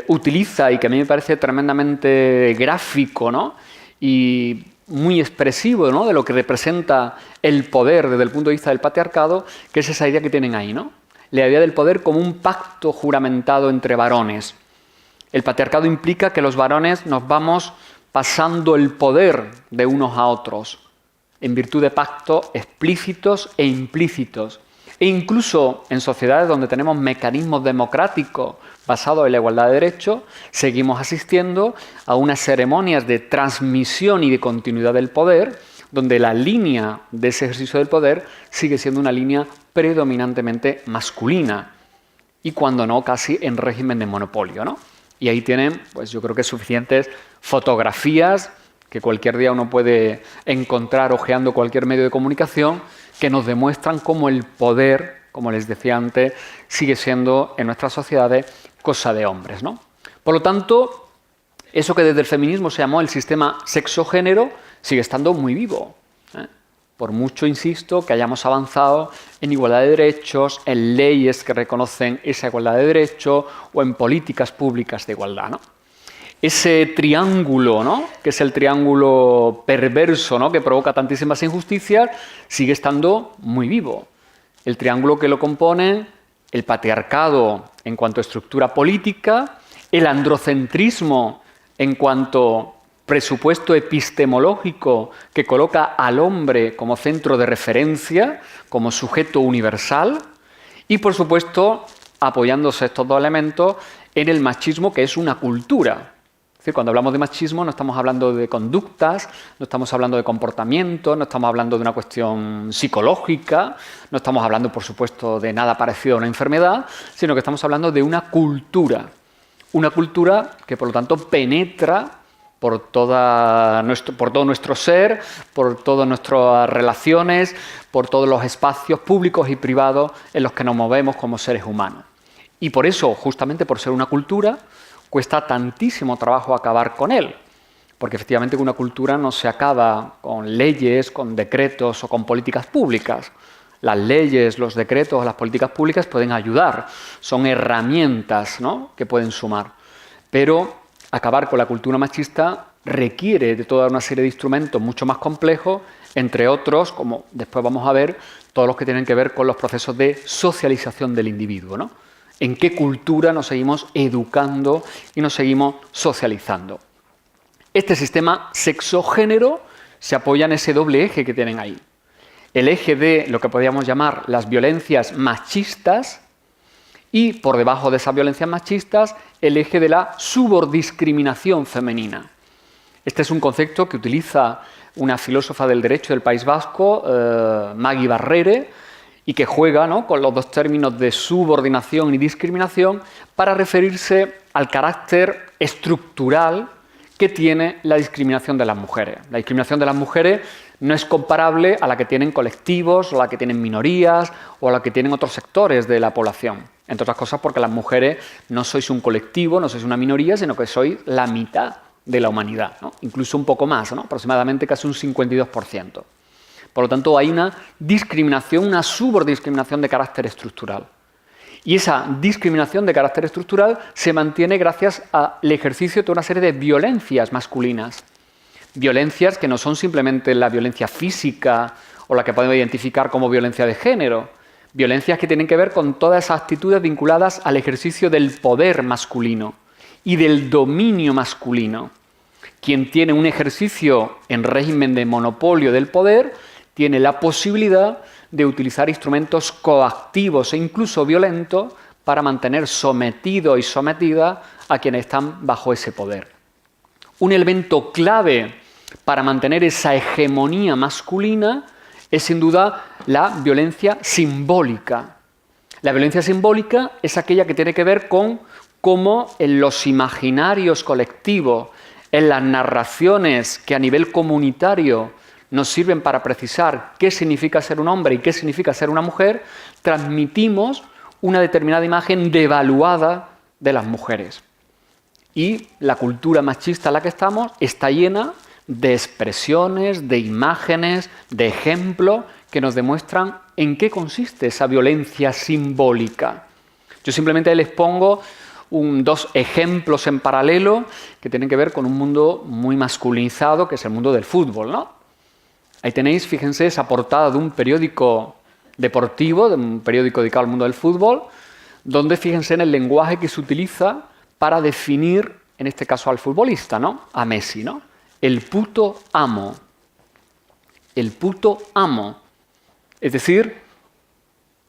utiliza y que a mí me parece tremendamente gráfico, ¿no?, y muy expresivo, ¿no?, de lo que representa el poder desde el punto de vista del patriarcado, que es esa idea que tienen ahí, ¿no? La idea del poder como un pacto juramentado entre varones. El patriarcado implica que los varones nos vamos pasando el poder de unos a otros en virtud de pactos explícitos e implícitos. E incluso en sociedades donde tenemos mecanismos democráticos basados en la igualdad de derechos, seguimos asistiendo a unas ceremonias de transmisión y de continuidad del poder, donde la línea de ese ejercicio del poder sigue siendo una línea predominantemente masculina. y cuando no, casi en régimen de monopolio, ¿no? Y ahí tienen, pues yo creo que suficientes fotografías que cualquier día uno puede encontrar hojeando cualquier medio de comunicación que nos demuestran cómo el poder, como les decía antes, sigue siendo en nuestras sociedades cosa de hombres, ¿no? Por lo tanto, eso que desde el feminismo se llamó el sistema sexo-género sigue estando muy vivo, ¿eh? Por mucho, insisto, que hayamos avanzado en igualdad de derechos, en leyes que reconocen esa igualdad de derechos o en políticas públicas de igualdad, ¿no? Ese triángulo, ¿no?, que es el triángulo perverso, ¿no?, que provoca tantísimas injusticias, sigue estando muy vivo. El triángulo que lo componen el patriarcado en cuanto a estructura política, el androcentrismo en cuanto presupuesto epistemológico que coloca al hombre como centro de referencia, como sujeto universal, y por supuesto, apoyándose estos dos elementos en el machismo, que es una cultura. Es decir, cuando hablamos de machismo no estamos hablando de conductas, no estamos hablando de comportamientos, no estamos hablando de una cuestión psicológica, no estamos hablando, por supuesto, de nada parecido a una enfermedad, sino que estamos hablando de una cultura que, por lo tanto, penetra por todo nuestro ser, por todas nuestras relaciones, por todos los espacios públicos y privados en los que nos movemos como seres humanos. Y por eso, justamente por ser una cultura, cuesta tantísimo trabajo acabar con él, porque efectivamente una cultura no se acaba con leyes, con decretos o con políticas públicas. Las leyes, los decretos, las políticas públicas pueden ayudar, son herramientas, ¿no?, que pueden sumar. Pero acabar con la cultura machista requiere de toda una serie de instrumentos mucho más complejos, entre otros, como después vamos a ver, todos los que tienen que ver con los procesos de socialización del individuo, ¿no? En qué cultura nos seguimos educando y nos seguimos socializando. Este sistema sexo-género se apoya en ese doble eje que tienen ahí. El eje de lo que podríamos llamar las violencias machistas y, por debajo de esas violencias machistas, el eje de la subordiscriminación femenina. Este es un concepto que utiliza una filósofa del derecho del País Vasco, Maggie Barrere, y que juega, ¿no?, con los dos términos de subordinación y discriminación para referirse al carácter estructural que tiene la discriminación de las mujeres. La discriminación de las mujeres no es comparable a la que tienen colectivos, o a la que tienen minorías, o a la que tienen otros sectores de la población. Entre otras cosas porque las mujeres no sois un colectivo, no sois una minoría, sino que sois la mitad de la humanidad, ¿no?, incluso un poco más, ¿no?, aproximadamente casi un 52%. Por lo tanto, hay una discriminación, una subordiscriminación de carácter estructural. Y esa discriminación de carácter estructural se mantiene gracias al ejercicio de toda una serie de violencias masculinas. Violencias que no son simplemente la violencia física o la que podemos identificar como violencia de género. Violencias que tienen que ver con todas esas actitudes vinculadas al ejercicio del poder masculino y del dominio masculino. Quien tiene un ejercicio en régimen de monopolio del poder tiene la posibilidad de utilizar instrumentos coactivos e incluso violentos para mantener sometido y sometida a quienes están bajo ese poder. Un elemento clave para mantener esa hegemonía masculina es sin duda la violencia simbólica. La violencia simbólica es aquella que tiene que ver con cómo en los imaginarios colectivos, en las narraciones que a nivel comunitario nos sirven para precisar qué significa ser un hombre y qué significa ser una mujer, transmitimos una determinada imagen devaluada de las mujeres. Y la cultura machista en la que estamos está llena de expresiones, de imágenes, de ejemplos que nos demuestran en qué consiste esa violencia simbólica. Yo simplemente les pongo dos ejemplos en paralelo que tienen que ver con un mundo muy masculinizado, que es el mundo del fútbol, ¿no? Ahí tenéis, fíjense, esa portada de un periódico deportivo, de un periódico dedicado al mundo del fútbol, donde fíjense en el lenguaje que se utiliza para definir, en este caso al futbolista, ¿no?, a Messi, ¿no? El puto amo. El puto amo. Es decir,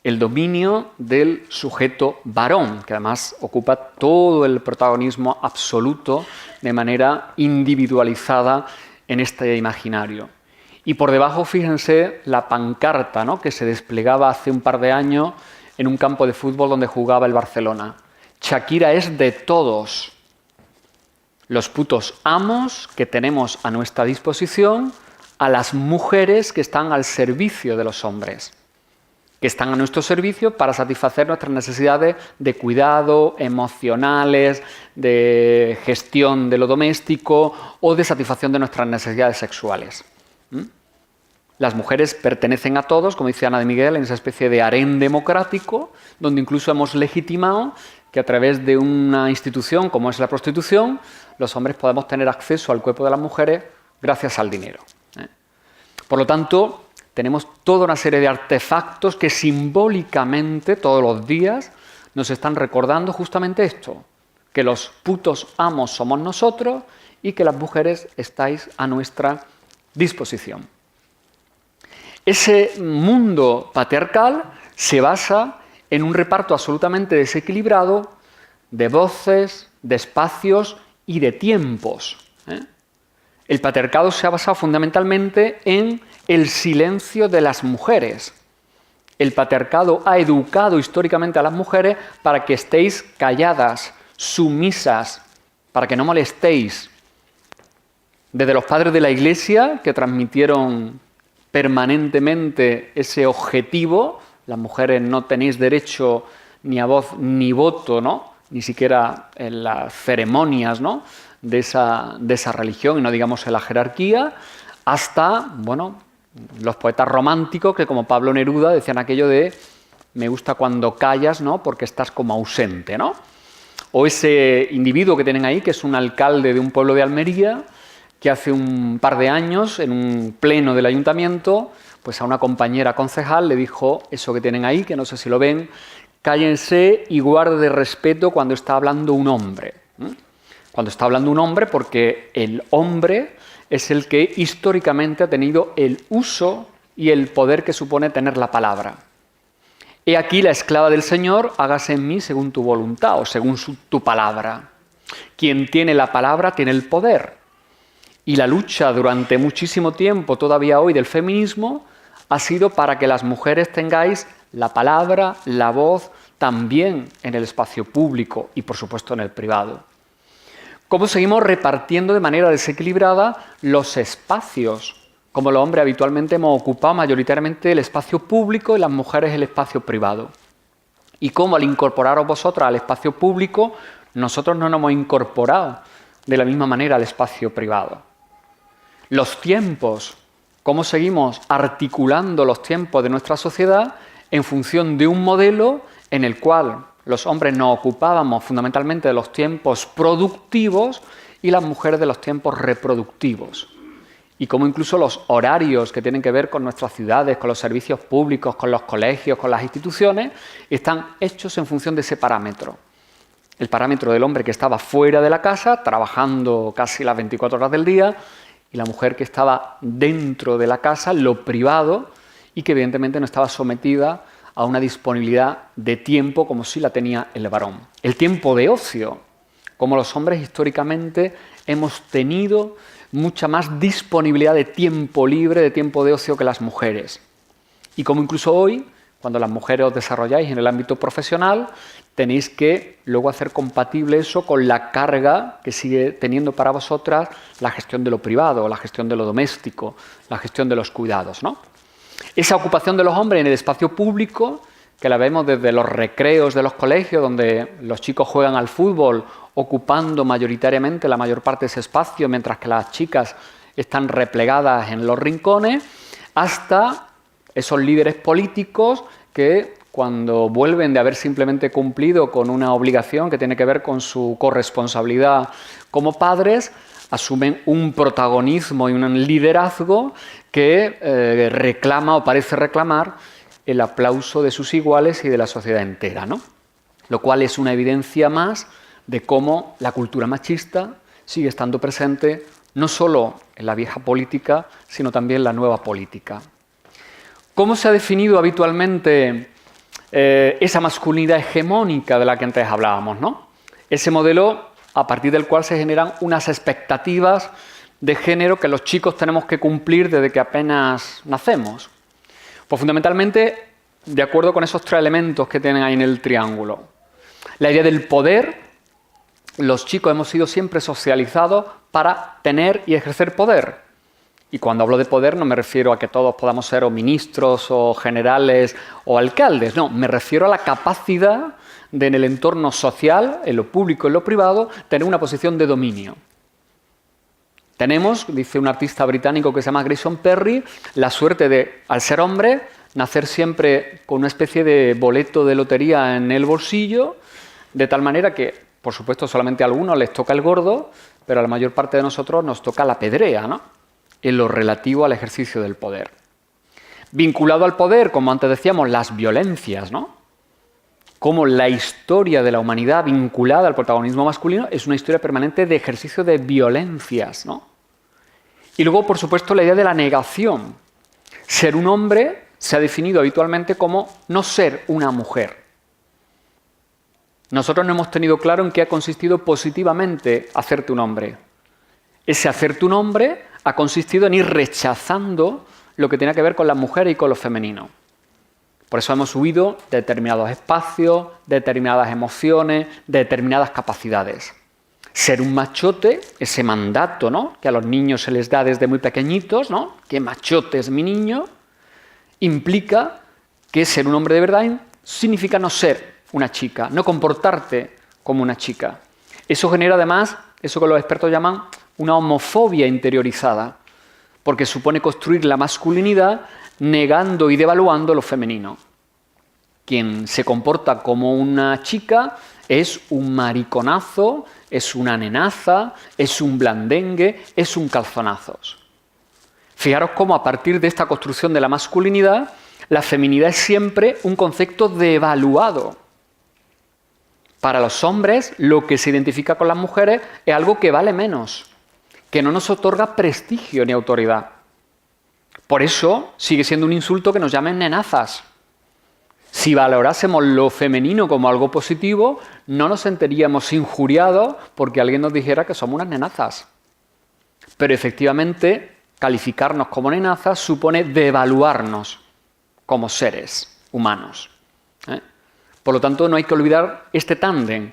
el dominio del sujeto varón, que además ocupa todo el protagonismo absoluto de manera individualizada en este imaginario. Y por debajo, fíjense, la pancarta, ¿no?, que se desplegaba hace un par de años en un campo de fútbol donde jugaba el Barcelona. Shakira es de todos. Los putos amos que tenemos a nuestra disposición, a las mujeres que están al servicio de los hombres, que están a nuestro servicio para satisfacer nuestras necesidades de cuidado, emocionales, de gestión de lo doméstico o de satisfacción de nuestras necesidades sexuales. Las mujeres pertenecen a todos, como dice Ana de Miguel, en esa especie de harén democrático, donde incluso hemos legitimado que a través de una institución como es la prostitución, los hombres podemos tener acceso al cuerpo de las mujeres gracias al dinero. Por lo tanto, tenemos toda una serie de artefactos que simbólicamente, todos los días, nos están recordando justamente esto, que los putos amos somos nosotros y que las mujeres estáis a nuestra disposición. Ese mundo patriarcal se basa en un reparto absolutamente desequilibrado de voces, de espacios y de tiempos. El patriarcado se ha basado fundamentalmente en el silencio de las mujeres. El patriarcado ha educado históricamente a las mujeres para que estéis calladas, sumisas, para que no molestéis. Desde los padres de la Iglesia, que transmitieron permanentemente ese objetivo, las mujeres no tenéis derecho ni a voz ni voto, ¿no? Ni siquiera en las ceremonias, ¿no?, de esa religión, y no digamos en la jerarquía, hasta, bueno, los poetas románticos que, como Pablo Neruda, decían aquello de me gusta cuando callas, ¿no?, porque estás como ausente, ¿no? O ese individuo que tienen ahí, que es un alcalde de un pueblo de Almería, que hace un par de años, en un pleno del ayuntamiento, pues a una compañera concejal le dijo eso que tienen ahí, que no sé si lo ven: cállense y guarde respeto cuando está hablando un hombre. Cuando está hablando un hombre, porque el hombre es el que históricamente ha tenido el uso y el poder que supone tener la palabra. He aquí la esclava del Señor, hágase en mí según tu voluntad o según tu palabra. Quien tiene la palabra tiene el poder. Y la lucha durante muchísimo tiempo, todavía hoy, del feminismo, ha sido para que las mujeres tengáis la palabra, la voz, también en el espacio público y, por supuesto, en el privado. ¿Cómo seguimos repartiendo de manera desequilibrada los espacios? Como los hombres habitualmente hemos ocupado mayoritariamente el espacio público y las mujeres el espacio privado. Y cómo al incorporaros vosotras al espacio público, nosotros no nos hemos incorporado de la misma manera al espacio privado. Los tiempos, cómo seguimos articulando los tiempos de nuestra sociedad en función de un modelo en el cual los hombres nos ocupábamos fundamentalmente de los tiempos productivos y las mujeres de los tiempos reproductivos. Y cómo incluso los horarios que tienen que ver con nuestras ciudades, con los servicios públicos, con los colegios, con las instituciones, están hechos en función de ese parámetro. El parámetro del hombre que estaba fuera de la casa, trabajando casi las 24 horas del día, y la mujer que estaba dentro de la casa, lo privado, y que evidentemente no estaba sometida a una disponibilidad de tiempo como sí la tenía el varón. El tiempo de ocio, como los hombres históricamente hemos tenido mucha más disponibilidad de tiempo libre, de tiempo de ocio que las mujeres. Y como incluso hoy, cuando las mujeres os desarrolláis en el ámbito profesional, tenéis que luego hacer compatible eso con la carga que sigue teniendo para vosotras la gestión de lo privado, la gestión de lo doméstico, la gestión de los cuidados, ¿no? Esa ocupación de los hombres en el espacio público, que la vemos desde los recreos de los colegios, donde los chicos juegan al fútbol, ocupando mayoritariamente la mayor parte de ese espacio, mientras que las chicas están replegadas en los rincones, hasta esos líderes políticos que, cuando vuelven de haber simplemente cumplido con una obligación que tiene que ver con su corresponsabilidad como padres, asumen un protagonismo y un liderazgo que reclama o parece reclamar el aplauso de sus iguales y de la sociedad entera, ¿no? Lo cual es una evidencia más de cómo la cultura machista sigue estando presente no solo en la vieja política, sino también en la nueva política. ¿Cómo se ha definido habitualmente esa masculinidad hegemónica de la que antes hablábamos, ¿no? Ese modelo a partir del cual se generan unas expectativas de género que los chicos tenemos que cumplir desde que apenas nacemos. Pues fundamentalmente de acuerdo con esos tres elementos que tienen ahí en el triángulo. La idea del poder. Los chicos hemos sido siempre socializados para tener y ejercer poder. Y cuando hablo de poder no me refiero a que todos podamos ser o ministros o generales o alcaldes. No, me refiero a la capacidad de en el entorno social, en lo público y en lo privado, tener una posición de dominio. Tenemos, dice un artista británico que se llama Grayson Perry, la suerte de, al ser hombre, nacer siempre con una especie de boleto de lotería en el bolsillo, de tal manera que, por supuesto, solamente a algunos les toca el gordo, pero a la mayor parte de nosotros nos toca la pedrea, ¿no? En lo relativo al ejercicio del poder. Vinculado al poder, como antes decíamos, las violencias, ¿no? Como la historia de la humanidad vinculada al protagonismo masculino es una historia permanente de ejercicio de violencias, ¿no? Y luego, por supuesto, la idea de la negación. Ser un hombre se ha definido habitualmente como no ser una mujer. Nosotros no hemos tenido claro en qué ha consistido positivamente hacerte un hombre. Ese hacerte un hombre ha consistido en ir rechazando lo que tiene que ver con las mujeres y con lo femenino. Por eso hemos huido de determinados espacios, de determinadas emociones, de determinadas capacidades. Ser un machote, ese mandato, ¿no?, que a los niños se les da desde muy pequeñitos, ¿no?, que machote es mi niño, implica que ser un hombre de verdad significa no ser una chica, no comportarte como una chica. Eso genera además, eso que los expertos llaman una homofobia interiorizada, porque supone construir la masculinidad negando y devaluando lo femenino. Quien se comporta como una chica es un mariconazo, es una nenaza, es un blandengue, es un calzonazos. Fijaros cómo a partir de esta construcción de la masculinidad, la feminidad es siempre un concepto devaluado. Para los hombres, lo que se identifica con las mujeres es algo que vale menos, que no nos otorga prestigio ni autoridad. Por eso sigue siendo un insulto que nos llamen nenazas. Si valorásemos lo femenino como algo positivo, no nos sentiríamos injuriados porque alguien nos dijera que somos unas nenazas. Pero efectivamente, calificarnos como nenazas supone devaluarnos como seres humanos. Por lo tanto, no hay que olvidar este tándem.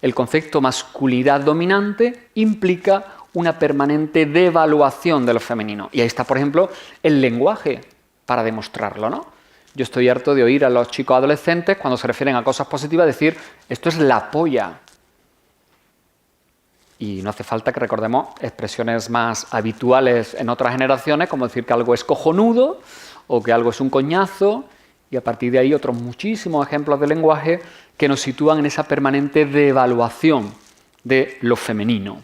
El concepto masculinidad dominante implica una permanente devaluación de lo femenino. Y ahí está, por ejemplo, el lenguaje para demostrarlo, ¿no? Yo estoy harto de oír a los chicos adolescentes, cuando se refieren a cosas positivas, decir, esto es la polla. Y no hace falta que recordemos expresiones más habituales en otras generaciones, como decir que algo es cojonudo o que algo es un coñazo, y a partir de ahí otros muchísimos ejemplos de lenguaje que nos sitúan en esa permanente devaluación de lo femenino.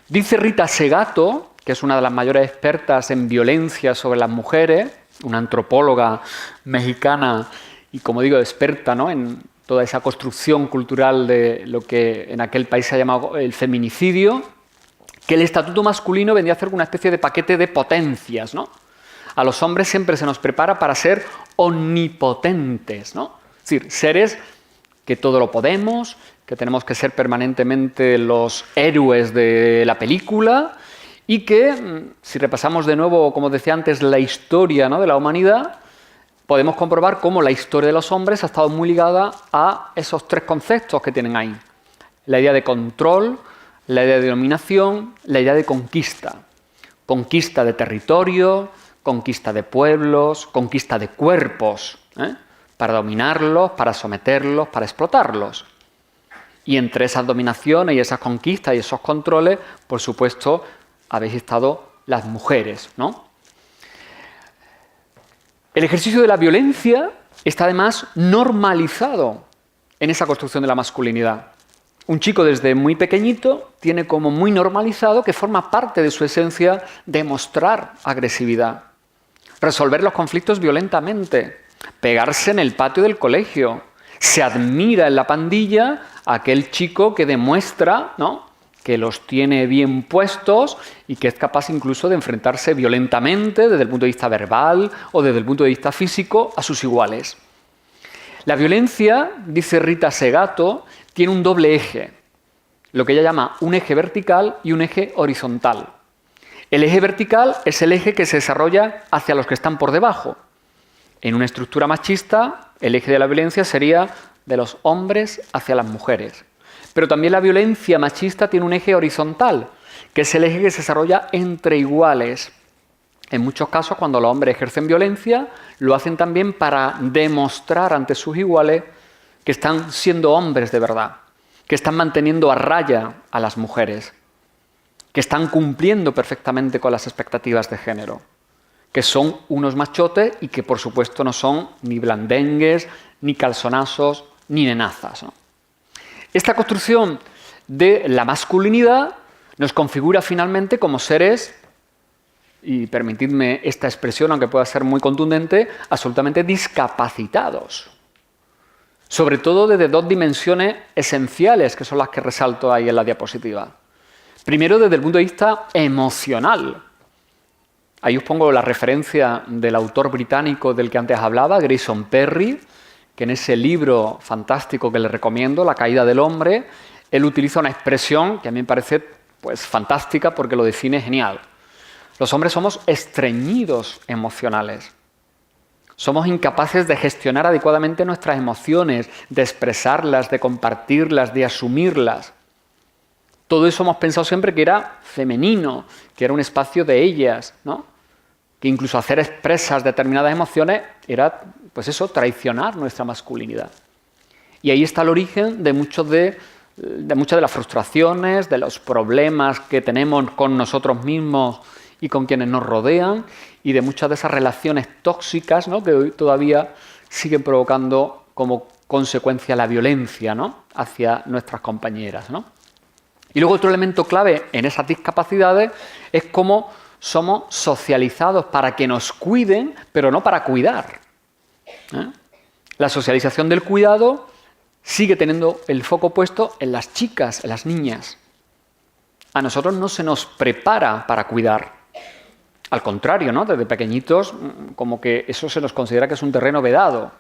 Dice Rita Segato, que es una de las mayores expertas en violencia sobre las mujeres, una antropóloga mexicana y, como digo, experta, ¿no?, en toda esa construcción cultural de lo que en aquel país se ha llamado el feminicidio, que el estatuto masculino vendría a ser una especie de paquete de potencias, ¿no? A los hombres siempre se nos prepara para ser omnipotentes, ¿no? Es decir, seres que todo lo podemos, que tenemos que ser permanentemente los héroes de la película y que, si repasamos de nuevo, como decía antes, la historia, ¿no?, de la humanidad, podemos comprobar cómo la historia de los hombres ha estado muy ligada a esos tres conceptos que tienen ahí. La idea de control, la idea de dominación, la idea de conquista. Conquista de territorio, conquista de pueblos, conquista de cuerpos, para dominarlos, para someterlos, para explotarlos. Y entre esas dominaciones y esas conquistas y esos controles, por supuesto, habéis estado las mujeres, ¿no? El ejercicio de la violencia está además normalizado en esa construcción de la masculinidad. Un chico desde muy pequeñito tiene como muy normalizado que forma parte de su esencia demostrar agresividad, resolver los conflictos violentamente, pegarse en el patio del colegio. Se admira en la pandilla a aquel chico que demuestra, ¿no?, que los tiene bien puestos y que es capaz incluso de enfrentarse violentamente desde el punto de vista verbal o desde el punto de vista físico a sus iguales. La violencia, dice Rita Segato, tiene un doble eje, lo que ella llama un eje vertical y un eje horizontal. El eje vertical es el eje que se desarrolla hacia los que están por debajo. En una estructura machista, el eje de la violencia sería de los hombres hacia las mujeres. Pero también la violencia machista tiene un eje horizontal, que es el eje que se desarrolla entre iguales. En muchos casos, cuando los hombres ejercen violencia, lo hacen también para demostrar ante sus iguales que están siendo hombres de verdad, que están manteniendo a raya a las mujeres, que están cumpliendo perfectamente con las expectativas de género, que son unos machotes y que, por supuesto, no son ni blandengues, ni calzonazos, ni nenazas, ¿no? Esta construcción de la masculinidad nos configura finalmente como seres, y permitidme esta expresión, aunque pueda ser muy contundente, absolutamente discapacitados. Sobre todo desde dos dimensiones esenciales, que son las que resalto ahí en la diapositiva. Primero, desde el punto de vista emocional. Ahí os pongo la referencia del autor británico del que antes hablaba, Grayson Perry, que en ese libro fantástico que les recomiendo, La caída del hombre, él utiliza una expresión que a mí me parece pues, fantástica porque lo define genial. Los hombres somos estreñidos emocionales. Somos incapaces de gestionar adecuadamente nuestras emociones, de expresarlas, de compartirlas, de asumirlas. Todo eso hemos pensado siempre que era femenino, que era un espacio de ellas, ¿no? Que incluso hacer expresas determinadas emociones era, pues eso, traicionar nuestra masculinidad. Y ahí está el origen de muchas de las frustraciones, de los problemas que tenemos con nosotros mismos y con quienes nos rodean, y de muchas de esas relaciones tóxicas, ¿no? Que hoy todavía siguen provocando como consecuencia la violencia, ¿no? Hacia nuestras compañeras, ¿no? Y luego otro elemento clave en esas discapacidades es cómo somos socializados para que nos cuiden, pero no para cuidar, ¿eh? La socialización del cuidado sigue teniendo el foco puesto en las chicas, en las niñas. A nosotros no se nos prepara para cuidar. Al contrario, ¿no? Desde pequeñitos, como que eso se nos considera que es un terreno vedado.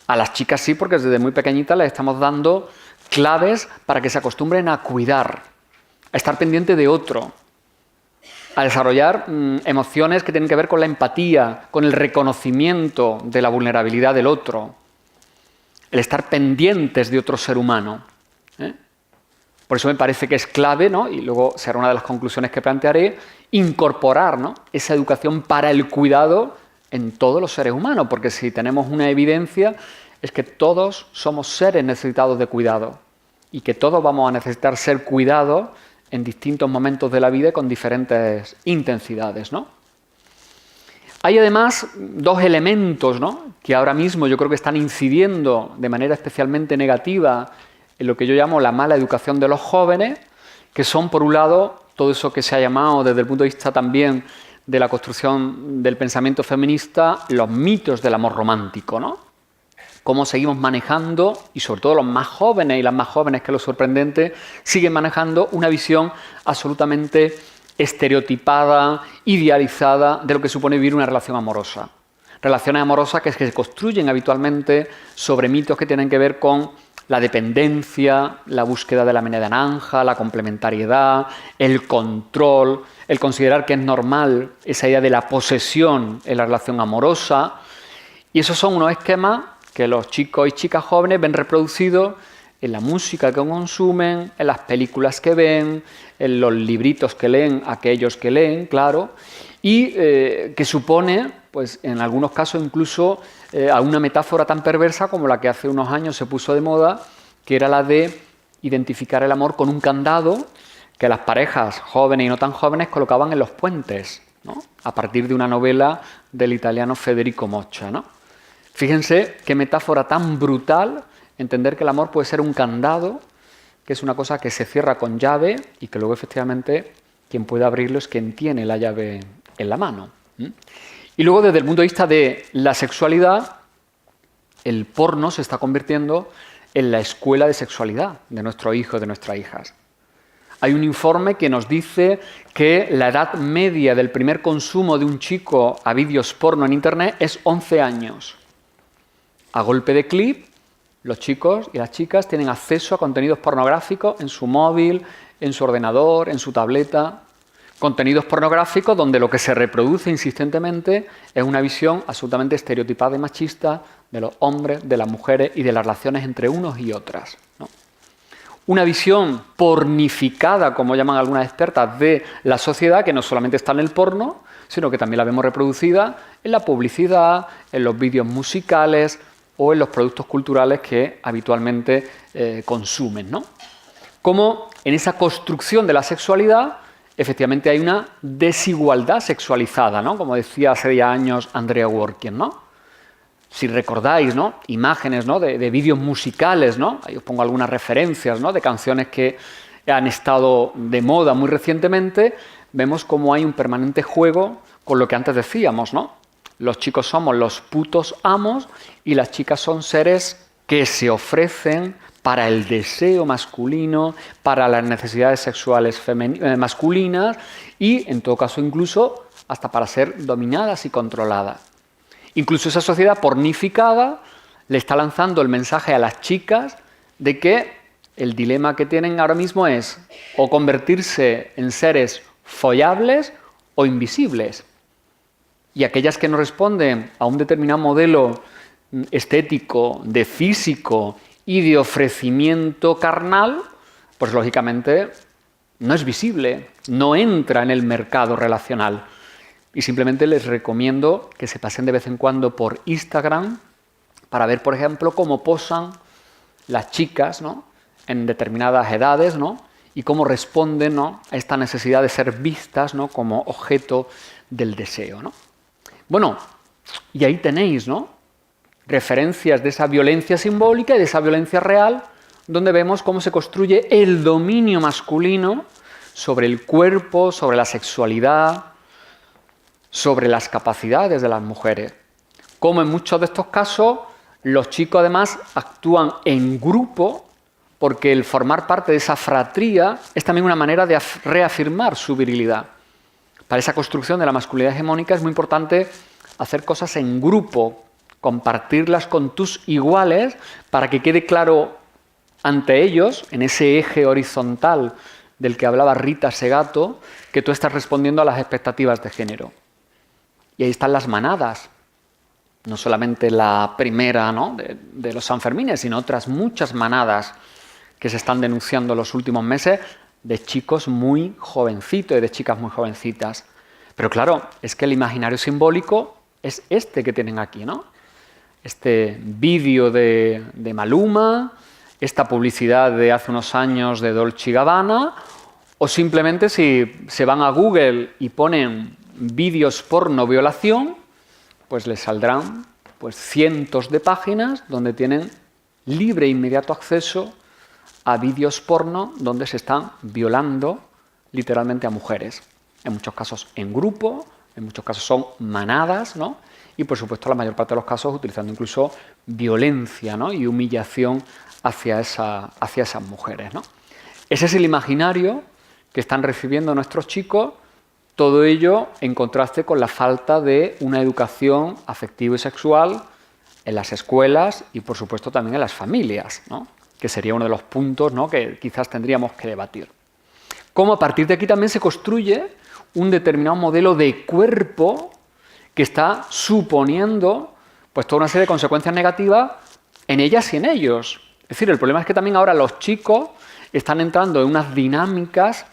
A las chicas sí, porque desde muy pequeñitas les estamos dando claves para que se acostumbren a cuidar, a estar pendiente de otro, a desarrollar emociones que tienen que ver con la empatía, con el reconocimiento de la vulnerabilidad del otro, el estar pendientes de otro ser humano, ¿eh? Por eso me parece que es clave, ¿no? Y luego será una de las conclusiones que plantearé, incorporar, ¿no? Esa educación para el cuidado en todos los seres humanos, porque si tenemos una evidencia es que todos somos seres necesitados de cuidado y que todos vamos a necesitar ser cuidados en distintos momentos de la vida y con diferentes intensidades, ¿no? Hay además dos elementos, ¿no? Que ahora mismo yo creo que están incidiendo de manera especialmente negativa en lo que yo llamo la mala educación de los jóvenes, que son, por un lado, todo eso que se ha llamado desde el punto de vista también de la construcción del pensamiento feminista, los mitos del amor romántico, ¿no? Cómo seguimos manejando, y sobre todo los más jóvenes y las más jóvenes, que es lo sorprendente, siguen manejando una visión absolutamente estereotipada, idealizada de lo que supone vivir una relación amorosa. Relaciones amorosas que se construyen habitualmente sobre mitos que tienen que ver con la dependencia, la búsqueda de la media naranja, la complementariedad, el control, el considerar que es normal esa idea de la posesión en la relación amorosa. Y esos son unos esquemas que los chicos y chicas jóvenes ven reproducidos en la música que consumen, en las películas que ven, en los libritos que leen aquellos que leen, claro, y que supone, pues en algunos casos incluso, a una metáfora tan perversa como la que hace unos años se puso de moda, que era la de identificar el amor con un candado que las parejas jóvenes y no tan jóvenes colocaban en los puentes, ¿no? A partir de una novela del italiano Federico Mocha, ¿no? Fíjense qué metáfora tan brutal, entender que el amor puede ser un candado, que es una cosa que se cierra con llave y que luego efectivamente quien puede abrirlo es quien tiene la llave en la mano. Y luego, desde el punto de vista de la sexualidad, el porno se está convirtiendo en la escuela de sexualidad de nuestros hijos y de nuestras hijas. Hay un informe que nos dice que la edad media del primer consumo de un chico a vídeos porno en Internet es 11 años. A golpe de clip, los chicos y las chicas tienen acceso a contenidos pornográficos en su móvil, en su ordenador, en su tableta. contenidos pornográficos donde lo que se reproduce insistentemente es una visión absolutamente estereotipada y machista de los hombres, de las mujeres y de las relaciones entre unos y otras, ¿no? Una visión pornificada, como llaman algunas expertas, de la sociedad, que no solamente está en el porno, sino que también la vemos reproducida en la publicidad, en los vídeos musicales o en los productos culturales que habitualmente consumen, ¿no? Como en esa construcción de la sexualidad, efectivamente hay una desigualdad sexualizada, ¿no? Como decía hace ya años Andrea Dworkin, ¿no? Si recordáis, ¿no?, imágenes, ¿no?, de vídeos musicales, ¿no? Ahí os pongo algunas referencias, ¿no?, de canciones que han estado de moda muy recientemente, vemos cómo hay un permanente juego con lo que antes decíamos, ¿no? Los chicos somos los putos amos y las chicas son seres que se ofrecen para el deseo masculino, para las necesidades sexuales masculinas y, en todo caso, incluso hasta para ser dominadas y controladas. Incluso esa sociedad pornificada le está lanzando el mensaje a las chicas de que el dilema que tienen ahora mismo es o convertirse en seres follables o invisibles. Y aquellas que no responden a un determinado modelo estético, de físico y de ofrecimiento carnal, pues lógicamente no es visible, no entra en el mercado relacional. Y simplemente les recomiendo que se pasen de vez en cuando por Instagram para ver, por ejemplo, cómo posan las chicas, ¿no?, en determinadas edades, ¿no?, y cómo responden, ¿no?, a esta necesidad de ser vistas, ¿no?, como objeto del deseo, ¿no? Bueno, y ahí tenéis, ¿no?, referencias de esa violencia simbólica y de esa violencia real, donde vemos cómo se construye el dominio masculino sobre el cuerpo, sobre la sexualidad, sobre las capacidades de las mujeres. Como en muchos de estos casos, los chicos además actúan en grupo, porque el formar parte de esa fratría es también una manera de reafirmar su virilidad. Para esa construcción de la masculinidad hegemónica es muy importante hacer cosas en grupo, compartirlas con tus iguales para que quede claro ante ellos, en ese eje horizontal del que hablaba Rita Segato, que tú estás respondiendo a las expectativas de género. Y ahí están las manadas, no solamente la primera, ¿no?, de los Sanfermines, sino otras muchas manadas que se están denunciando en los últimos meses de chicos muy jovencitos y de chicas muy jovencitas. Pero claro, es que el imaginario simbólico es este que tienen aquí, ¿no? Este vídeo de Maluma, esta publicidad de hace unos años de Dolce & Gabbana, o simplemente si se van a Google y ponen vídeos porno violación, pues les saldrán pues cientos de páginas donde tienen libre e inmediato acceso a vídeos porno donde se están violando literalmente a mujeres. En muchos casos en grupo, en muchos casos son manadas, ¿no? Y por supuesto la mayor parte de los casos utilizando incluso violencia, ¿no?, y humillación hacia esas mujeres, ¿no? Ese es el imaginario que están recibiendo nuestros chicos. Todo ello en contraste con la falta de una educación afectiva y sexual en las escuelas y, por supuesto, también en las familias, ¿no?, que sería uno de los puntos, ¿no?, que quizás tendríamos que debatir. Cómo a partir de aquí también se construye un determinado modelo de cuerpo que está suponiendo pues, toda una serie de consecuencias negativas en ellas y en ellos. Es decir, el problema es que también ahora los chicos están entrando en unas dinámicas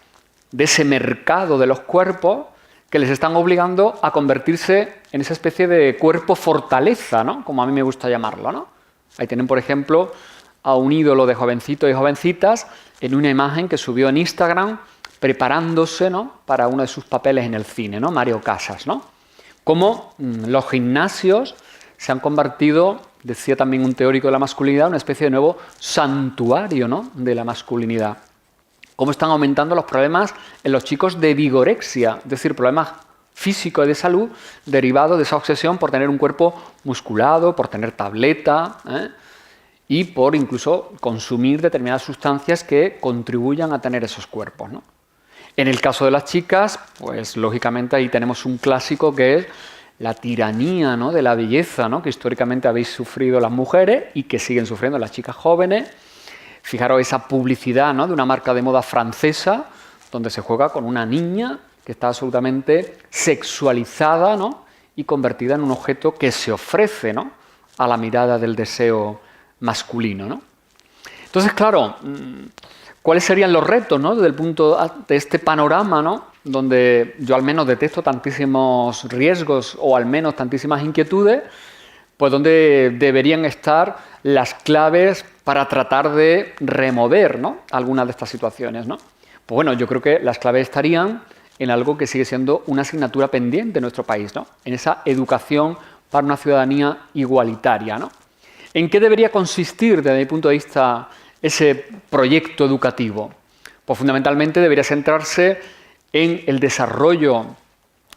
de ese mercado de los cuerpos que les están obligando a convertirse en esa especie de cuerpo fortaleza, ¿no?, como a mí me gusta llamarlo, ¿no? Ahí tienen, por ejemplo, a un ídolo de jovencitos y jovencitas en una imagen que subió en Instagram preparándose, ¿no?, para uno de sus papeles en el cine, ¿no?, Mario Casas, ¿no? Cómo los gimnasios se han convertido, decía también un teórico de la masculinidad, una especie de nuevo santuario, ¿no?, de la masculinidad. Cómo están aumentando los problemas en los chicos de vigorexia, es decir, problemas físicos y de salud derivados de esa obsesión por tener un cuerpo musculado, por tener tableta, y por incluso consumir determinadas sustancias que contribuyan a tener esos cuerpos, ¿no? En el caso de las chicas, pues lógicamente ahí tenemos un clásico que es la tiranía, ¿no?, de la belleza, ¿no?, que históricamente habéis sufrido las mujeres y que siguen sufriendo las chicas jóvenes. Fijaros esa publicidad, ¿no?, de una marca de moda francesa donde se juega con una niña que está absolutamente sexualizada, ¿no? Y convertida en un objeto que se ofrece, ¿no? A la mirada del deseo masculino, ¿no? Entonces, claro, ¿cuáles serían los retos, ¿no? Desde el punto de este panorama, ¿no? Donde yo al menos detecto tantísimos riesgos o al menos tantísimas inquietudes, pues donde deberían estar las claves para tratar de remover, ¿no? Algunas de estas situaciones, ¿no? Pues bueno, yo creo que las claves estarían en algo que sigue siendo una asignatura pendiente en nuestro país, ¿no? En esa educación para una ciudadanía igualitaria, ¿no? ¿En qué debería consistir, desde mi punto de vista, ese proyecto educativo? Pues fundamentalmente debería centrarse en el desarrollo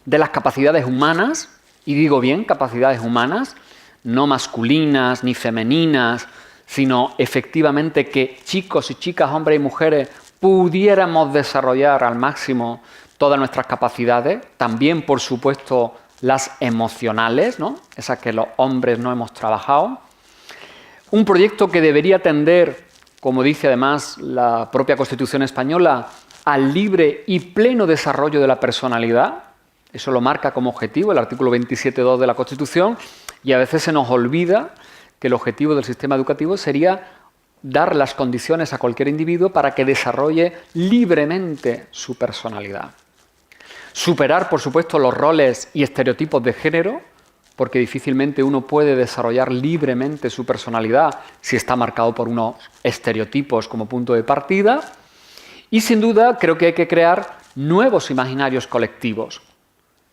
de las capacidades humanas, y digo bien, capacidades humanas, no masculinas ni femeninas, sino efectivamente que chicos y chicas, hombres y mujeres, pudiéramos desarrollar al máximo todas nuestras capacidades, también, por supuesto, las emocionales, ¿no? Esas que los hombres no hemos trabajado. Un proyecto que debería tender, como dice además la propia Constitución española, al libre y pleno desarrollo de la personalidad. Eso lo marca como objetivo el artículo 27.2 de la Constitución, y a veces se nos olvida que el objetivo del sistema educativo sería dar las condiciones a cualquier individuo para que desarrolle libremente su personalidad. Superar, por supuesto, los roles y estereotipos de género, porque difícilmente uno puede desarrollar libremente su personalidad si está marcado por unos estereotipos como punto de partida. Y sin duda creo que hay que crear nuevos imaginarios colectivos.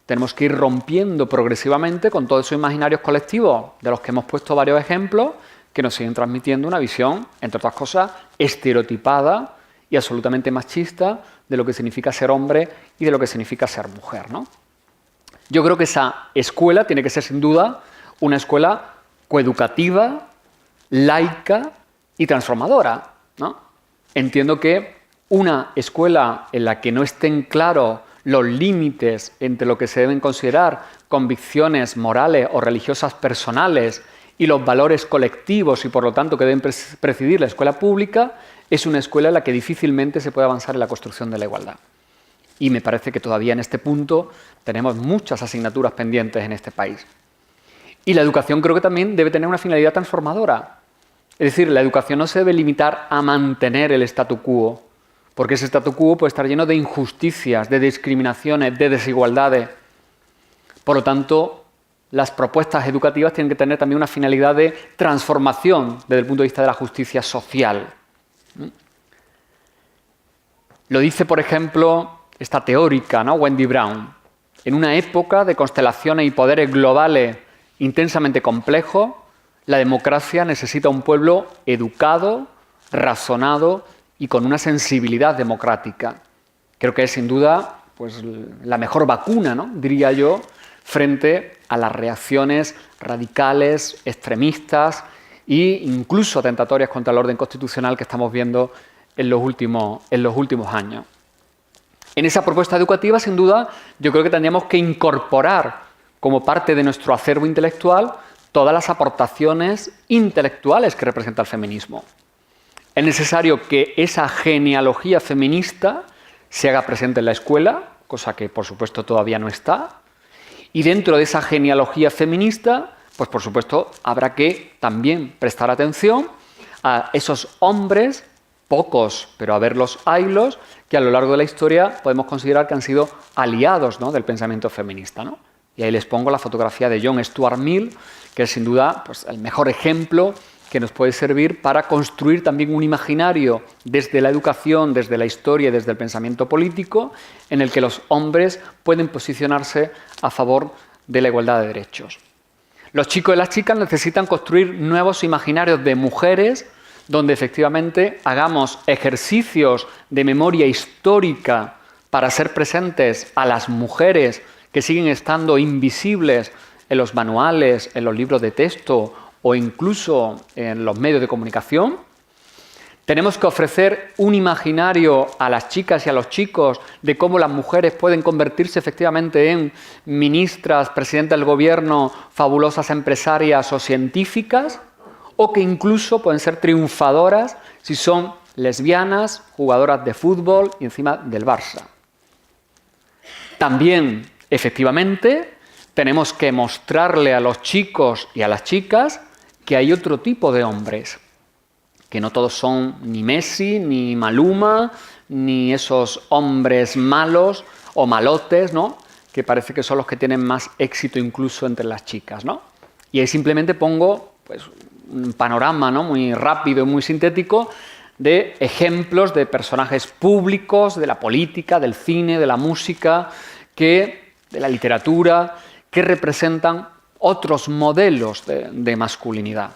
Tenemos que ir rompiendo progresivamente con todos esos imaginarios colectivos, de los que hemos puesto varios ejemplos, que nos siguen transmitiendo una visión, entre otras cosas, estereotipada y absolutamente machista de lo que significa ser hombre y de lo que significa ser mujer, ¿no? Yo creo que esa escuela tiene que ser, sin duda, una escuela coeducativa, laica y transformadora, ¿no? Entiendo que una escuela en la que no estén claros los límites entre lo que se deben considerar convicciones morales o religiosas personales y los valores colectivos y, por lo tanto, que deben presidir la escuela pública, es una escuela en la que difícilmente se puede avanzar en la construcción de la igualdad. Y me parece que todavía en este punto tenemos muchas asignaturas pendientes en este país. Y la educación creo que también debe tener una finalidad transformadora. Es decir, la educación no se debe limitar a mantener el statu quo, porque ese statu quo puede estar lleno de injusticias, de discriminaciones, de desigualdades. Por lo tanto, las propuestas educativas tienen que tener también una finalidad de transformación desde el punto de vista de la justicia social. Lo dice, por ejemplo, esta teórica, ¿no? Wendy Brown. En una época de constelaciones y poderes globales intensamente complejos, la democracia necesita un pueblo educado, razonado y con una sensibilidad democrática. Creo que es sin duda pues, la mejor vacuna, ¿no? Diría yo, frente a las reacciones radicales, extremistas e incluso atentatorias contra el orden constitucional que estamos viendo en los últimos años. En esa propuesta educativa, sin duda, yo creo que tendríamos que incorporar como parte de nuestro acervo intelectual todas las aportaciones intelectuales que representa el feminismo. Es necesario que esa genealogía feminista se haga presente en la escuela, cosa que por supuesto todavía no está, y dentro de esa genealogía feminista, pues por supuesto habrá que también prestar atención a esos hombres, pocos, pero a verlos haylos, que a lo largo de la historia podemos considerar que han sido aliados, ¿no? Del pensamiento feminista, ¿no? Y ahí les pongo la fotografía de John Stuart Mill, que es sin duda pues, el mejor ejemplo que nos puede servir para construir también un imaginario desde la educación, desde la historia y desde el pensamiento político, en el que los hombres pueden posicionarse a favor de la igualdad de derechos. Los chicos y las chicas necesitan construir nuevos imaginarios de mujeres donde efectivamente hagamos ejercicios de memoria histórica para hacer presentes a las mujeres que siguen estando invisibles en los manuales, en los libros de texto o incluso en los medios de comunicación. Tenemos que ofrecer un imaginario a las chicas y a los chicos de cómo las mujeres pueden convertirse efectivamente en ministras, presidentas del gobierno, fabulosas empresarias o científicas, o que incluso pueden ser triunfadoras si son lesbianas, jugadoras de fútbol y encima del Barça. También, efectivamente, tenemos que mostrarle a los chicos y a las chicas que hay otro tipo de hombres, que no todos son ni Messi, ni Maluma, ni esos hombres malos o malotes, ¿no?, que parece que son los que tienen más éxito incluso entre las chicas, ¿no? Y ahí simplemente pongo pues, un panorama, ¿no?, muy rápido y muy sintético de ejemplos de personajes públicos, de la política, del cine, de la música, de la literatura, que representan otros modelos de masculinidad,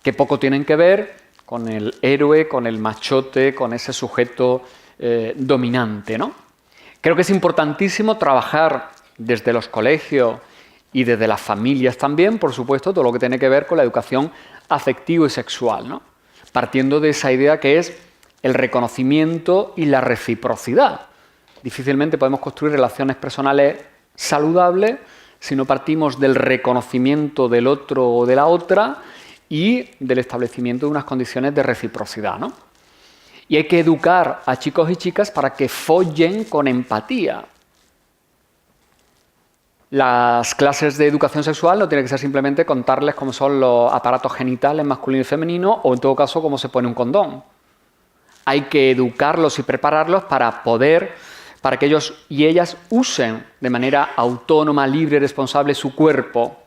que poco tienen que ver con el héroe, con el machote, con ese sujeto dominante, ¿no? Creo que es importantísimo trabajar desde los colegios y desde las familias también, por supuesto, todo lo que tiene que ver con la educación afectiva y sexual, ¿no? Partiendo de esa idea que es el reconocimiento y la reciprocidad. Difícilmente podemos construir relaciones personales saludables si no partimos del reconocimiento del otro o de la otra y del establecimiento de unas condiciones de reciprocidad, ¿no? Y hay que educar a chicos y chicas para que follen con empatía. Las clases de educación sexual no tienen que ser simplemente contarles cómo son los aparatos genitales masculino y femenino o en todo caso cómo se pone un condón. Hay que educarlos y prepararlos para que ellos y ellas usen de manera autónoma, libre y responsable su cuerpo.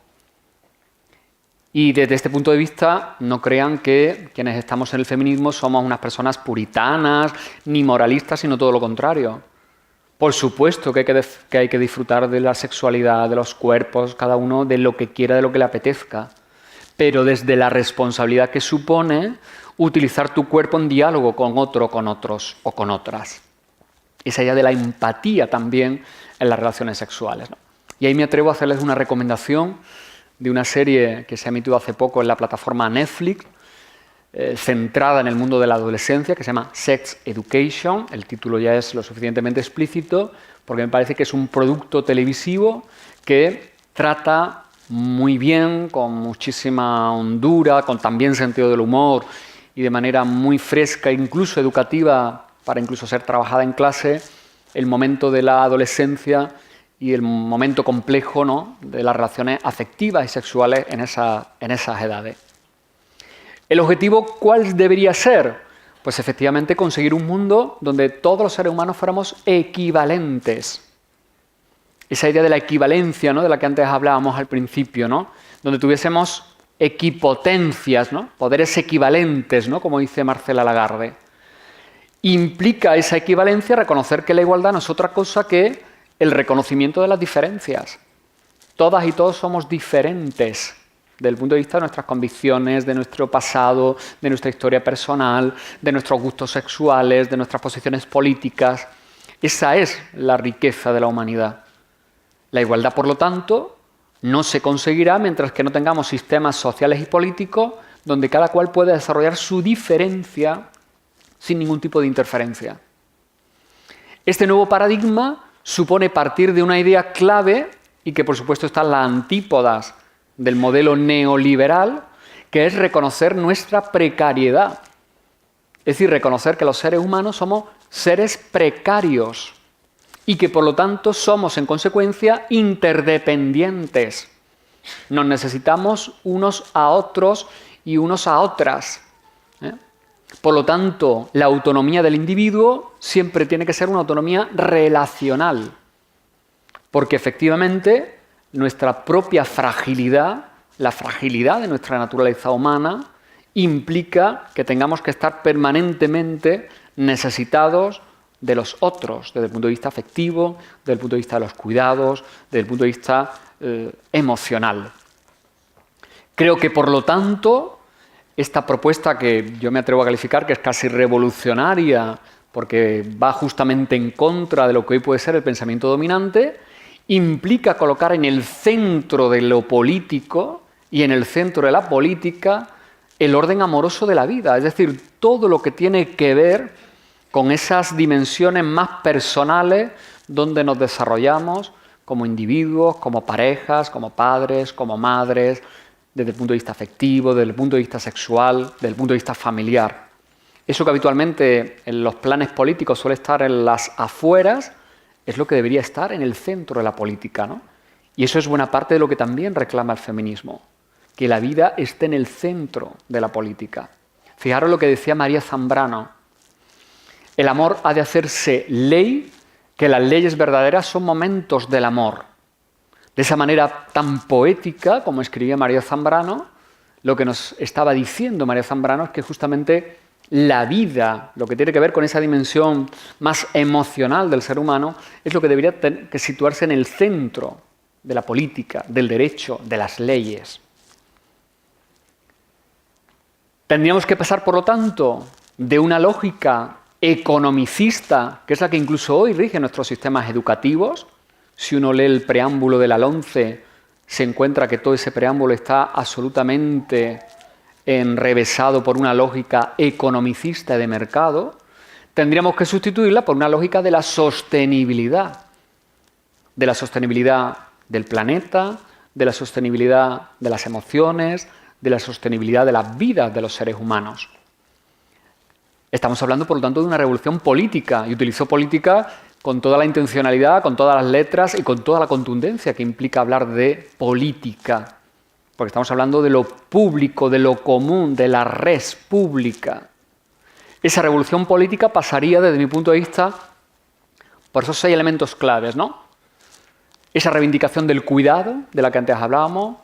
Y desde este punto de vista, no crean que quienes estamos en el feminismo somos unas personas puritanas ni moralistas, sino todo lo contrario. Por supuesto que hay que disfrutar de la sexualidad, de los cuerpos, cada uno de lo que quiera, de lo que le apetezca. Pero desde la responsabilidad que supone utilizar tu cuerpo en diálogo con otro, con otros o con otras. Esa idea de la empatía también en las relaciones sexuales, ¿no? Y ahí me atrevo a hacerles una recomendación de una serie que se ha emitido hace poco en la plataforma Netflix, centrada en el mundo de la adolescencia, que se llama Sex Education. El título ya es lo suficientemente explícito, porque me parece que es un producto televisivo que trata muy bien, con muchísima hondura, con también sentido del humor y de manera muy fresca, incluso educativa, para incluso ser trabajada en clase, el momento de la adolescencia y el momento complejo, ¿no?, de las relaciones afectivas y sexuales en esas edades. ¿El objetivo cuál debería ser? Pues efectivamente conseguir un mundo donde todos los seres humanos fuéramos equivalentes. Esa idea de la equivalencia, ¿no?, de la que antes hablábamos al principio, ¿no?, donde tuviésemos equipotencias, ¿no?, poderes equivalentes, ¿no?, como dice Marcela Lagarde. Implica esa equivalencia reconocer que la igualdad no es otra cosa que el reconocimiento de las diferencias. Todas y todos somos diferentes desde el punto de vista de nuestras convicciones, de nuestro pasado, de nuestra historia personal, de nuestros gustos sexuales, de nuestras posiciones políticas. Esa es la riqueza de la humanidad. La igualdad, por lo tanto, no se conseguirá mientras que no tengamos sistemas sociales y políticos donde cada cual pueda desarrollar su diferencia sin ningún tipo de interferencia. Este nuevo paradigma supone partir de una idea clave y que, por supuesto, está en las antípodas del modelo neoliberal, que es reconocer nuestra precariedad. Es decir, reconocer que los seres humanos somos seres precarios y que, por lo tanto, somos, en consecuencia, interdependientes. Nos necesitamos unos a otros y unos a otras. Por lo tanto, la autonomía del individuo siempre tiene que ser una autonomía relacional, porque efectivamente nuestra propia fragilidad, la fragilidad de nuestra naturaleza humana, implica que tengamos que estar permanentemente necesitados de los otros, desde el punto de vista afectivo, desde el punto de vista de los cuidados, desde el punto de vista emocional. Creo que, por lo tanto, esta propuesta que yo me atrevo a calificar, que es casi revolucionaria, porque va justamente en contra de lo que hoy puede ser el pensamiento dominante, implica colocar en el centro de lo político y en el centro de la política el orden amoroso de la vida, es decir, todo lo que tiene que ver con esas dimensiones más personales donde nos desarrollamos como individuos, como parejas, como padres, como madres, desde el punto de vista afectivo, desde el punto de vista sexual, desde el punto de vista familiar. Eso que habitualmente en los planes políticos suele estar en las afueras, es lo que debería estar en el centro de la política, ¿no? Y eso es buena parte de lo que también reclama el feminismo, que la vida esté en el centro de la política. Fijaros lo que decía María Zambrano. El amor ha de hacerse ley, que las leyes verdaderas son momentos del amor. De esa manera tan poética, como escribía María Zambrano, lo que nos estaba diciendo María Zambrano es que justamente la vida, lo que tiene que ver con esa dimensión más emocional del ser humano, es lo que debería que situarse en el centro de la política, del derecho, de las leyes. Tendríamos que pasar, por lo tanto, de una lógica economicista, que es la que incluso hoy rige nuestros sistemas educativos. Si uno lee el preámbulo de la LOMCE, se encuentra que todo ese preámbulo está absolutamente enrevesado por una lógica economicista de mercado. Tendríamos que sustituirla por una lógica de la sostenibilidad del planeta, de la sostenibilidad de las emociones, de la sostenibilidad de las vidas de los seres humanos. Estamos hablando, por lo tanto, de una revolución política, y utilizo política con toda la intencionalidad, con todas las letras y con toda la contundencia que implica hablar de política, porque estamos hablando de lo público, de lo común, de la res pública. Esa revolución política pasaría, desde mi punto de vista, por esos 6 elementos claves, ¿no? Esa reivindicación del cuidado, de la que antes hablábamos,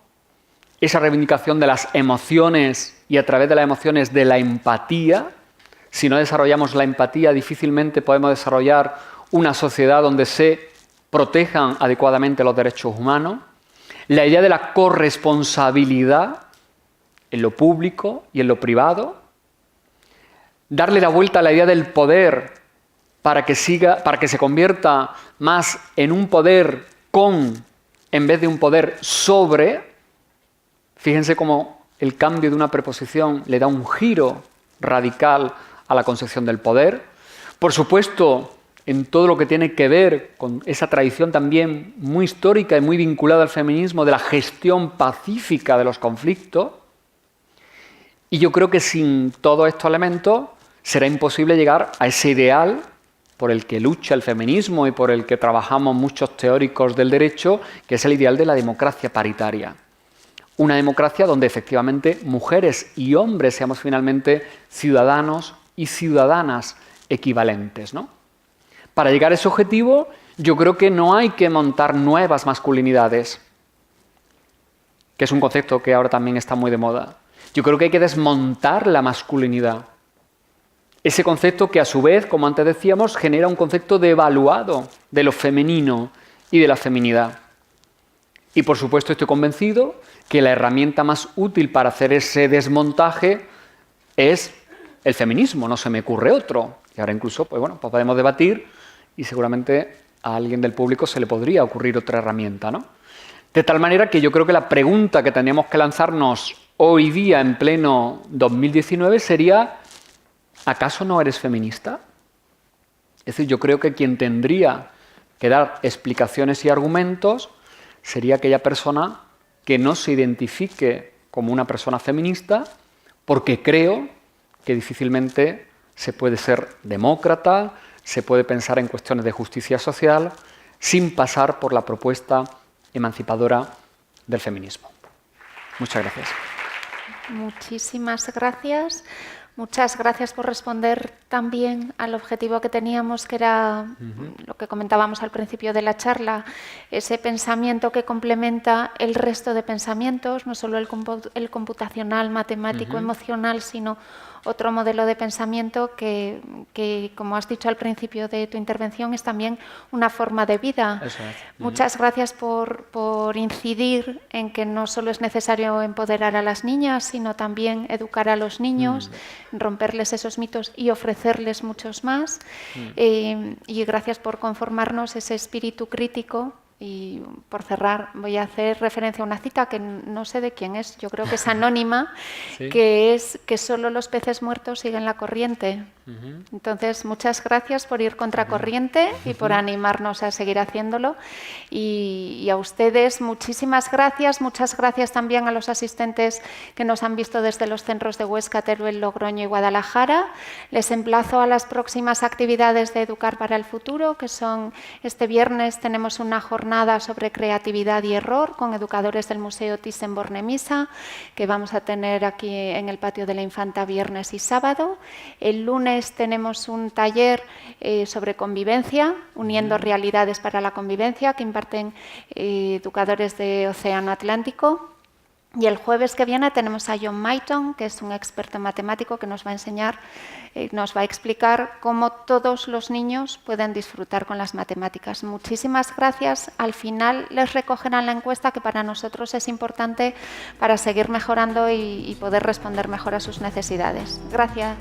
esa reivindicación de las emociones y a través de las emociones de la empatía. Si no desarrollamos la empatía, difícilmente podemos desarrollar una sociedad donde se protejan adecuadamente los derechos humanos. La idea de la corresponsabilidad en lo público y en lo privado. Darle la vuelta a la idea del poder para que se convierta más en un poder con, en vez de un poder sobre. Fíjense cómo el cambio de una preposición le da un giro radical a la concepción del poder. Por supuesto, en todo lo que tiene que ver con esa tradición también muy histórica y muy vinculada al feminismo de la gestión pacífica de los conflictos. Y yo creo que sin todos estos elementos será imposible llegar a ese ideal por el que lucha el feminismo y por el que trabajamos muchos teóricos del derecho, que es el ideal de la democracia paritaria. Una democracia donde efectivamente mujeres y hombres seamos finalmente ciudadanos y ciudadanas equivalentes, ¿no? Para llegar a ese objetivo, yo creo que no hay que montar nuevas masculinidades, que es un concepto que ahora también está muy de moda. Yo creo que hay que desmontar la masculinidad. Ese concepto que a su vez, como antes decíamos, genera un concepto devaluado de lo femenino y de la feminidad. Y por supuesto estoy convencido que la herramienta más útil para hacer ese desmontaje es el feminismo, no se me ocurre otro. Y ahora incluso, pues podemos debatir y seguramente a alguien del público se le podría ocurrir otra herramienta, ¿no? De tal manera que yo creo que la pregunta que tendríamos que lanzarnos hoy día en pleno 2019 sería: ¿acaso no eres feminista? Es decir, yo creo que quien tendría que dar explicaciones y argumentos sería aquella persona que no se identifique como una persona feminista, porque creo que difícilmente se puede ser demócrata, se puede pensar en cuestiones de justicia social sin pasar por la propuesta emancipadora del feminismo. Muchas gracias. Muchísimas gracias. Muchas gracias por responder también al objetivo que teníamos, que era lo que comentábamos al principio de la charla, ese pensamiento que complementa el resto de pensamientos, no solo el computacional, matemático, emocional, sino otro modelo de pensamiento que, como has dicho al principio de tu intervención, es también una forma de vida. Eso es. Muchas gracias por incidir en que no solo es necesario empoderar a las niñas, sino también educar a los niños, romperles esos mitos y ofrecerles muchos más. Y gracias por conformarnos ese espíritu crítico. Y por cerrar, voy a hacer referencia a una cita que no sé de quién es, yo creo que es anónima, ¿sí? Que es que solo los peces muertos siguen la corriente. Entonces, muchas gracias por ir contracorriente y por animarnos a seguir haciéndolo. Y a ustedes, muchísimas gracias. Muchas gracias también a los asistentes que nos han visto desde los centros de Huesca, Teruel, Logroño y Guadalajara. Les emplazo a las próximas actividades de Educar para el Futuro, que son este viernes tenemos una jornada sobre creatividad y error con educadores del Museo Thyssen-Bornemisza, que vamos a tener aquí en el patio de la Infanta viernes y sábado. El lunes tenemos un taller sobre convivencia, uniendo realidades para la convivencia, que imparten educadores de Océano Atlántico. Y el jueves que viene tenemos a John Mayton, que es un experto matemático que nos va a enseñar, nos va a explicar cómo todos los niños pueden disfrutar con las matemáticas. Muchísimas gracias. Al final les recogerán la encuesta, que para nosotros es importante para seguir mejorando y poder responder mejor a sus necesidades. Gracias.